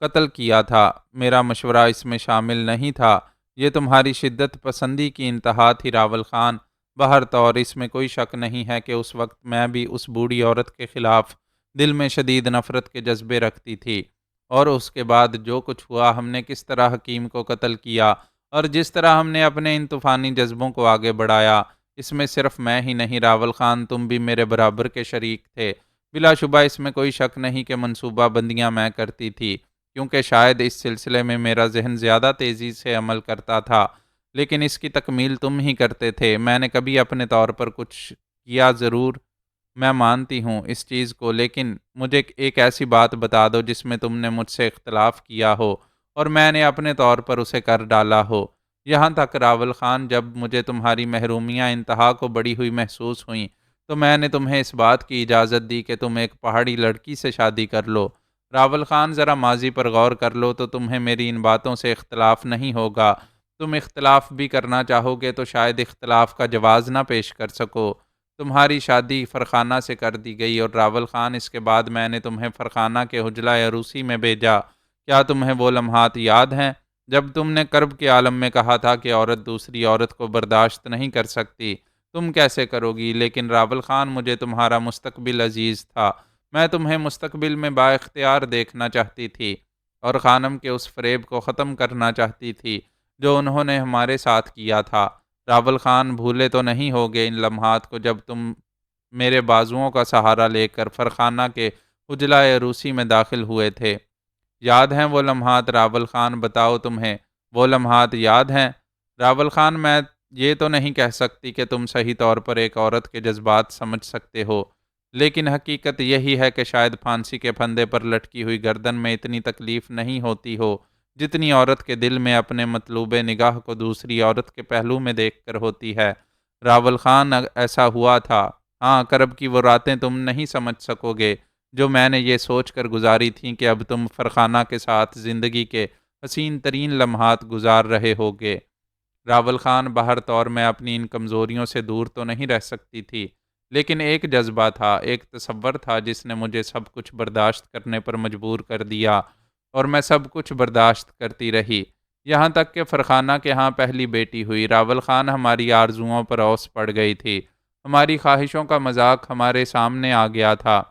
قتل کیا تھا۔ میرا مشورہ اس میں شامل نہیں تھا۔ یہ تمہاری شدت پسندی کی انتہا تھی راول خان۔ بہر طور اس میں کوئی شک نہیں ہے کہ اس وقت میں بھی اس بوڑھی عورت کے خلاف دل میں شدید نفرت کے جذبے رکھتی تھی، اور اس کے بعد جو کچھ ہوا، ہم نے کس طرح حکیم کو قتل کیا اور جس طرح ہم نے اپنے ان طوفانی جذبوں کو آگے بڑھایا، اس میں صرف میں ہی نہیں راول خان، تم بھی میرے برابر کے شریک تھے۔ بلا شبہ اس میں کوئی شک نہیں کہ منصوبہ بندیاں میں کرتی تھی، کیونکہ شاید اس سلسلے میں میرا ذہن زیادہ تیزی سے عمل کرتا تھا، لیکن اس کی تکمیل تم ہی کرتے تھے۔ میں نے کبھی اپنے طور پر کچھ کیا ضرور، میں مانتی ہوں اس چیز کو، لیکن مجھے ایک ایسی بات بتا دو جس میں تم نے مجھ سے اختلاف کیا ہو اور میں نے اپنے طور پر اسے کر ڈالا ہو۔ یہاں تک راول خان، جب مجھے تمہاری محرومیاں انتہا کو بڑھی ہوئی محسوس ہوئیں تو میں نے تمہیں اس بات کی اجازت دی کہ تم ایک پہاڑی لڑکی سے شادی کر لو۔ راول خان، ذرا ماضی پر غور کر لو تو تمہیں میری ان باتوں سے اختلاف نہیں ہوگا۔ تم اختلاف بھی کرنا چاہو گے تو شاید اختلاف کا جواز نہ پیش کر سکو۔ تمہاری شادی فرخانہ سے کر دی گئی، اور راول خان، اس کے بعد میں نے تمہیں فرخانہ کے حجلہ عروسی میں بھیجا۔ کیا تمہیں وہ لمحات یاد ہیں جب تم نے کرب کے عالم میں کہا تھا کہ عورت دوسری عورت کو برداشت نہیں کر سکتی؟ تم کیسے کرو گی؟ لیکن راول خان، مجھے تمہارا مستقبل عزیز تھا۔ میں تمہیں مستقبل میں با اختیار دیکھنا چاہتی تھی اور خانم کے اس فریب کو ختم کرنا چاہتی تھی جو انہوں نے ہمارے ساتھ کیا تھا۔ راول خان، بھولے تو نہیں ہوگے ان لمحات کو جب تم میرے بازوؤں کا سہارا لے کر فرخانہ کے حجلہ عروسی میں داخل ہوئے تھے؟ یاد ہیں وہ لمحات راول خان؟ بتاؤ، تمہیں وہ لمحات یاد ہیں؟ راول خان، میں یہ تو نہیں کہہ سکتی کہ تم صحیح طور پر ایک عورت کے جذبات سمجھ سکتے ہو، لیکن حقیقت یہی ہے کہ شاید پھانسی کے پھندے پر لٹکی ہوئی گردن میں اتنی تکلیف نہیں ہوتی ہو جتنی عورت کے دل میں اپنے مطلوب نگاہ کو دوسری عورت کے پہلو میں دیکھ کر ہوتی ہے۔ راول خان، ایسا ہوا تھا۔ ہاں، کرب کی وہ راتیں تم نہیں سمجھ سکو گے جو میں نے یہ سوچ کر گزاری تھیں کہ اب تم فرخانہ کے ساتھ زندگی کے حسین ترین لمحات گزار رہے ہوگے۔ راول خان، بہر طور میں اپنی ان کمزوریوں سے دور تو نہیں رہ سکتی تھی، لیکن ایک جذبہ تھا، ایک تصور تھا جس نے مجھے سب کچھ برداشت کرنے پر مجبور کر دیا، اور میں سب کچھ برداشت کرتی رہی، یہاں تک کہ فرخانہ کے ہاں پہلی بیٹی ہوئی۔ راول خان، ہماری آرزوؤں پر اوس پڑ گئی تھی، ہماری خواہشوں کا مذاق ہمارے سامنے آ گیا تھا،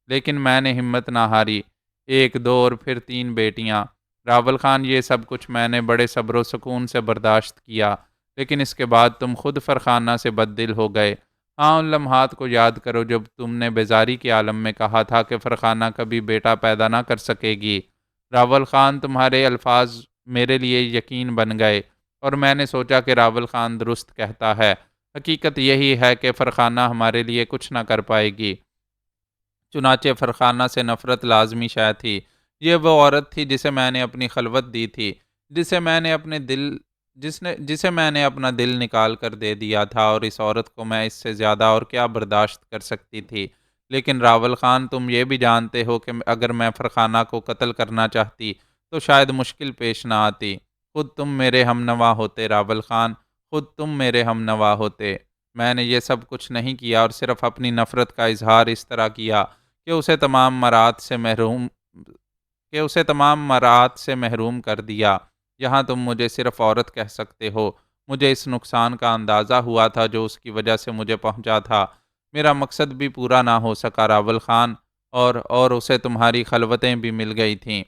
لیکن میں نے ہمت نہ ہاری۔ ایک، دو اور پھر تین بیٹیاں۔ راول خان، یہ سب کچھ میں نے بڑے صبر و سکون سے برداشت کیا، لیکن اس کے بعد تم خود فرخانہ سے بد دل ہو گئے۔ ہاں، ان لمحات کو یاد کرو جب تم نے بیزاری کے عالم میں کہا تھا کہ فرخانہ کبھی بیٹا پیدا نہ کر سکے گی۔ راول خان، تمہارے الفاظ میرے لیے یقین بن گئے، اور میں نے سوچا کہ راول خان درست کہتا ہے، حقیقت یہی ہے کہ فرخانہ ہمارے لیے کچھ نہ کر پائے گی۔ چنانچہ فرخانہ سے نفرت لازمی شے تھی۔ یہ وہ عورت تھی جسے میں نے اپنی خلوت دی تھی، جسے میں نے اپنا دل نکال کر دے دیا تھا، اور اس عورت کو میں اس سے زیادہ اور کیا برداشت کر سکتی تھی؟ لیکن راول خان، تم یہ بھی جانتے ہو کہ اگر میں فرخانہ کو قتل کرنا چاہتی تو شاید مشکل پیش نہ آتی۔ خود تم میرے ہم نوا ہوتے راول خان، خود تم میرے ہم نوا ہوتے۔ میں نے یہ سب کچھ نہیں کیا اور صرف اپنی نفرت کا اظہار اس طرح کیا کہ اسے تمام مراد سے محروم کر دیا۔ یہاں تم مجھے صرف عورت کہہ سکتے ہو۔ مجھے اس نقصان کا اندازہ ہوا تھا جو اس کی وجہ سے مجھے پہنچا تھا۔ میرا مقصد بھی پورا نہ ہو سکا راول خان، اور اسے تمہاری خلوتیں بھی مل گئی تھیں۔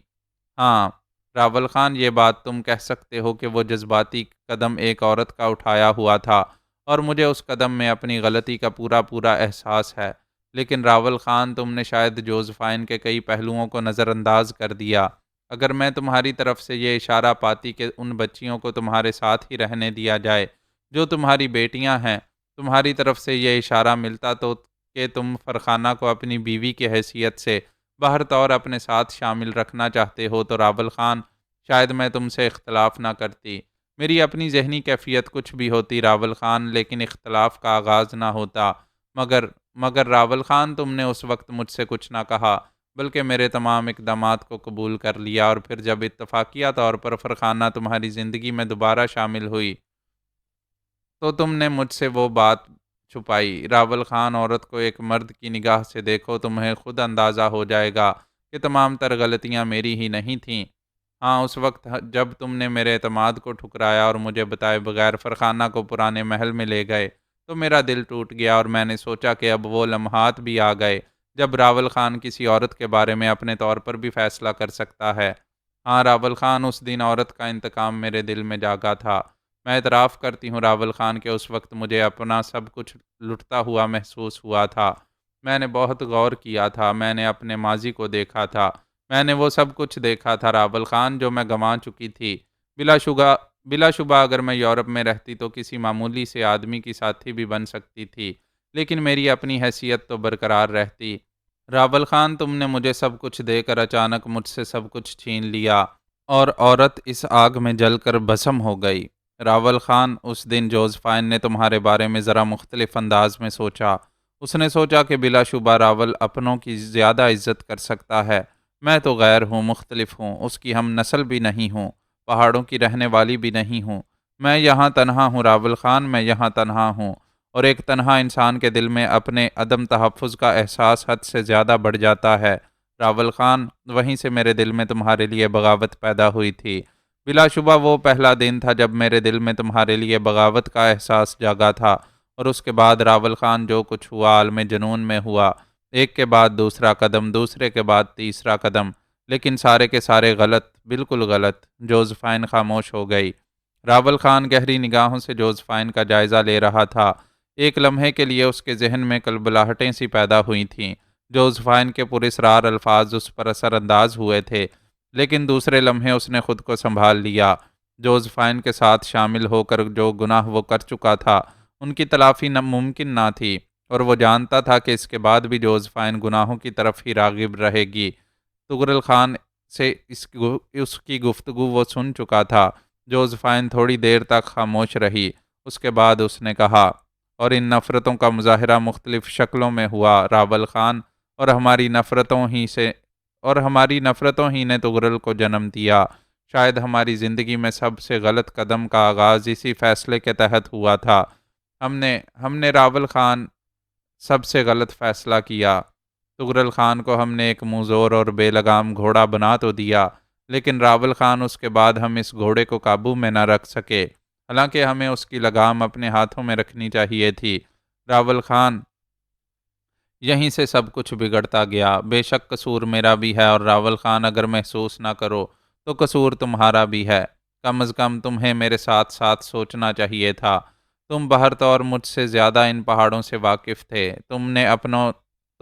ہاں راول خان، یہ بات تم کہہ سکتے ہو کہ وہ جذباتی قدم ایک عورت کا اٹھایا ہوا تھا، اور مجھے اس قدم میں اپنی غلطی کا پورا احساس ہے۔ لیکن راول خان، تم نے شاید جوزفائن کے کئی پہلوؤں کو نظر انداز کر دیا۔ اگر میں تمہاری طرف سے یہ اشارہ پاتی کہ ان بچیوں کو تمہارے ساتھ ہی رہنے دیا جائے جو تمہاری بیٹیاں ہیں، تمہاری طرف سے یہ اشارہ ملتا تو کہ تم فرخانہ کو اپنی بیوی کی حیثیت سے باہر طور اپنے ساتھ شامل رکھنا چاہتے ہو، تو راول خان شاید میں تم سے اختلاف نہ کرتی۔ میری اپنی ذہنی کیفیت کچھ بھی ہوتی راول خان، لیکن اختلاف کا آغاز نہ ہوتا۔ مگر مگر راول خان، تم نے اس وقت مجھ سے کچھ نہ کہا، بلکہ میرے تمام اقدامات کو قبول کر لیا، اور پھر جب اتفاقیہ طور پر فرخانہ تمہاری زندگی میں دوبارہ شامل ہوئی تو تم نے مجھ سے وہ بات چھپائی۔ راول خان، عورت کو ایک مرد کی نگاہ سے دیکھو، تمہیں خود اندازہ ہو جائے گا کہ تمام تر غلطیاں میری ہی نہیں تھیں۔ ہاں، اس وقت جب تم نے میرے اعتماد کو ٹھکرایا اور مجھے بتائے بغیر فرخانہ کو پرانے محل میں لے گئے تو میرا دل ٹوٹ گیا، اور میں نے سوچا کہ اب وہ لمحات بھی آ گئے جب راول خان کسی عورت کے بارے میں اپنے طور پر بھی فیصلہ کر سکتا ہے۔ ہاں راول خان، اس دن عورت کا انتقام میرے دل میں جاگا تھا۔ میں اعتراف کرتی ہوں راول خان کہ اس وقت مجھے اپنا سب کچھ لٹتا ہوا محسوس ہوا تھا۔ میں نے بہت غور کیا تھا، میں نے اپنے ماضی کو دیکھا تھا، میں نے وہ سب کچھ دیکھا تھا راول خان جو میں گنوا چکی تھی۔ بلا شبہ اگر میں یورپ میں رہتی تو کسی معمولی سے آدمی کی ساتھی بھی بن سکتی تھی، لیکن میری اپنی حیثیت تو برقرار رہتی۔ راول خان، تم نے مجھے سب کچھ دے کر اچانک مجھ سے سب کچھ چھین لیا، اور عورت اس آگ میں جل کر بھسم ہو گئی۔ راول خان، اس دن جوزفائن نے تمہارے بارے میں ذرا مختلف انداز میں سوچا۔ اس نے سوچا کہ بلا شبہ راول اپنوں کی زیادہ عزت کر سکتا ہے۔ میں تو غیر ہوں، مختلف ہوں، اس کی ہم نسل بھی نہیں ہوں، پہاڑوں کی رہنے والی بھی نہیں ہوں۔ میں یہاں تنہا ہوں راول خان، میں یہاں تنہا ہوں، اور ایک تنہا انسان کے دل میں اپنے عدم تحفظ کا احساس حد سے زیادہ بڑھ جاتا ہے۔ راول خان، وہیں سے میرے دل میں تمہارے لیے بغاوت پیدا ہوئی تھی۔ بلا شبہ وہ پہلا دن تھا جب میرے دل میں تمہارے لیے بغاوت کا احساس جاگا تھا، اور اس کے بعد راول خان جو کچھ ہوا عالم جنون میں ہوا، ایک کے بعد دوسرا قدم، دوسرے کے بعد تیسرا قدم، لیکن سارے کے سارے غلط، بالکل غلط۔ جوزفائن خاموش ہو گئی۔ راول خان گہری نگاہوں سے جوزفائن کا جائزہ لے رہا تھا۔ ایک لمحے کے لیے اس کے ذہن میں کلبلاہٹیں سی پیدا ہوئی تھیں۔ جوزفائن کے پراسرار الفاظ اس پر اثر انداز ہوئے تھے، لیکن دوسرے لمحے اس نے خود کو سنبھال لیا۔ جوزفائن کے ساتھ شامل ہو کر جو گناہ وہ کر چکا تھا، ان کی تلافی ممکن نہ تھی، اور وہ جانتا تھا کہ اس کے بعد بھی جوزفائن گناہوں کی طرف ہی راغب رہے گی۔ تغرل خان سے اس کی گفتگو وہ سن چکا تھا۔ جوزفائن تھوڑی دیر تک خاموش رہی، اس کے بعد اس نے کہا، اور ان نفرتوں کا مظاہرہ مختلف شکلوں میں ہوا راول خان، اور ہماری نفرتوں ہی نے تغرل کو جنم دیا۔ شاید ہماری زندگی میں سب سے غلط قدم کا آغاز اسی فیصلے کے تحت ہوا تھا۔ ہم نے راول خان سب سے غلط فیصلہ کیا۔ تغرل خان کو ہم نے ایک منظور اور بے لگام گھوڑا بنا تو دیا، لیکن راول خان، اس کے بعد ہم اس گھوڑے کو قابو میں نہ رکھ سکے، حالانکہ ہمیں اس کی لگام اپنے ہاتھوں میں رکھنی چاہیے تھی۔ راول خان، یہیں سے سب کچھ بگڑتا گیا۔ بے شک قصور میرا بھی ہے، اور راول خان، اگر محسوس نہ کرو تو قصور تمہارا بھی ہے۔ کم از کم تمہیں میرے ساتھ ساتھ سوچنا چاہیے تھا۔ تم بہر طور مجھ سے زیادہ ان پہاڑوں سے واقف تھے۔ تم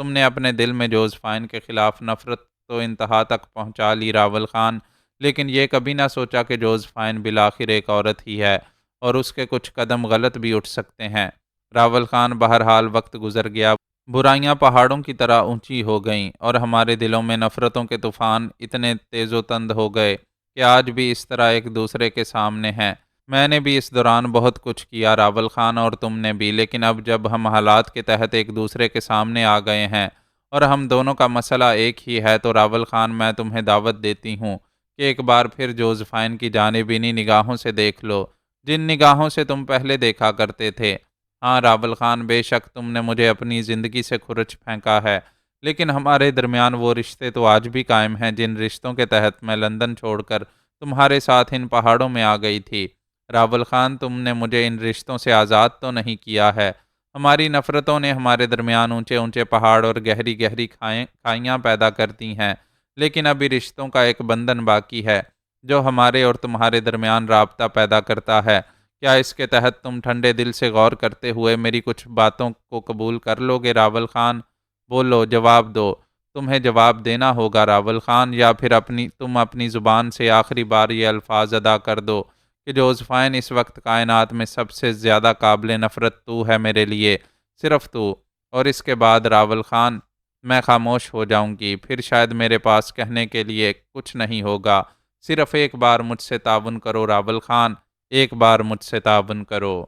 نے اپنے دل میں جوزفائن کے خلاف نفرت تو انتہا تک پہنچا لی راول خان، لیکن یہ کبھی نہ سوچا کہ جوزفائن بالآخر ایک عورت ہی ہے، اور اس کے کچھ قدم غلط بھی اٹھ سکتے ہیں۔ راول خان، بہرحال وقت گزر گیا، برائیاں پہاڑوں کی طرح اونچی ہو گئیں، اور ہمارے دلوں میں نفرتوں کے طوفان اتنے تیز و تند ہو گئے کہ آج بھی اس طرح ایک دوسرے کے سامنے ہیں۔ میں نے بھی اس دوران بہت کچھ کیا راول خان، اور تم نے بھی، لیکن اب جب ہم حالات کے تحت ایک دوسرے کے سامنے آ گئے ہیں اور ہم دونوں کا مسئلہ ایک ہی ہے، تو راول خان، میں تمہیں دعوت دیتی ہوں کہ ایک بار پھر جوزفائن کی جانب انہی نگاہوں سے دیکھ لو جن نگاہوں سے تم پہلے دیکھا کرتے تھے۔ ہاں راول خان، بے شک تم نے مجھے اپنی زندگی سے کھرچ پھینکا ہے، لیکن ہمارے درمیان وہ رشتے تو آج بھی قائم ہیں جن رشتوں کے تحت میں لندن چھوڑ کر تمہارے ساتھ ان پہاڑوں میں آ گئی تھی۔ راول خان، تم نے مجھے ان رشتوں سے آزاد تو نہیں کیا ہے۔ ہماری نفرتوں نے ہمارے درمیان اونچے اونچے پہاڑ اور گہری گہری کھائیاں پیدا کرتی ہیں، لیکن ابھی رشتوں کا ایک بندھن باقی ہے جو ہمارے اور تمہارے درمیان رابطہ پیدا کرتا ہے۔ کیا اس کے تحت تم ٹھنڈے دل سے غور کرتے ہوئے میری کچھ باتوں کو قبول کر لو گے راول خان؟ بولو، جواب دو۔ تمہیں جواب دینا ہوگا راول خان، یا پھر تم اپنی زبان سے آخری بار یہ الفاظ ادا کر دو کہ جوزفائن، اس وقت کائنات میں سب سے زیادہ قابل نفرت تو ہے میرے لیے، صرف تو۔ اور اس کے بعد راول خان میں خاموش ہو جاؤں گی، پھر شاید میرے پاس کہنے کے لیے کچھ نہیں ہوگا۔ صرف ایک بار مجھ سے تعاون کرو راول خان، ایک بار مجھ سے تعاون کرو۔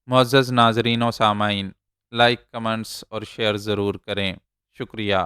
معزز ناظرین و سامعین، لائک، کمنٹس اور شیئر ضرور کریں۔ شکریہ۔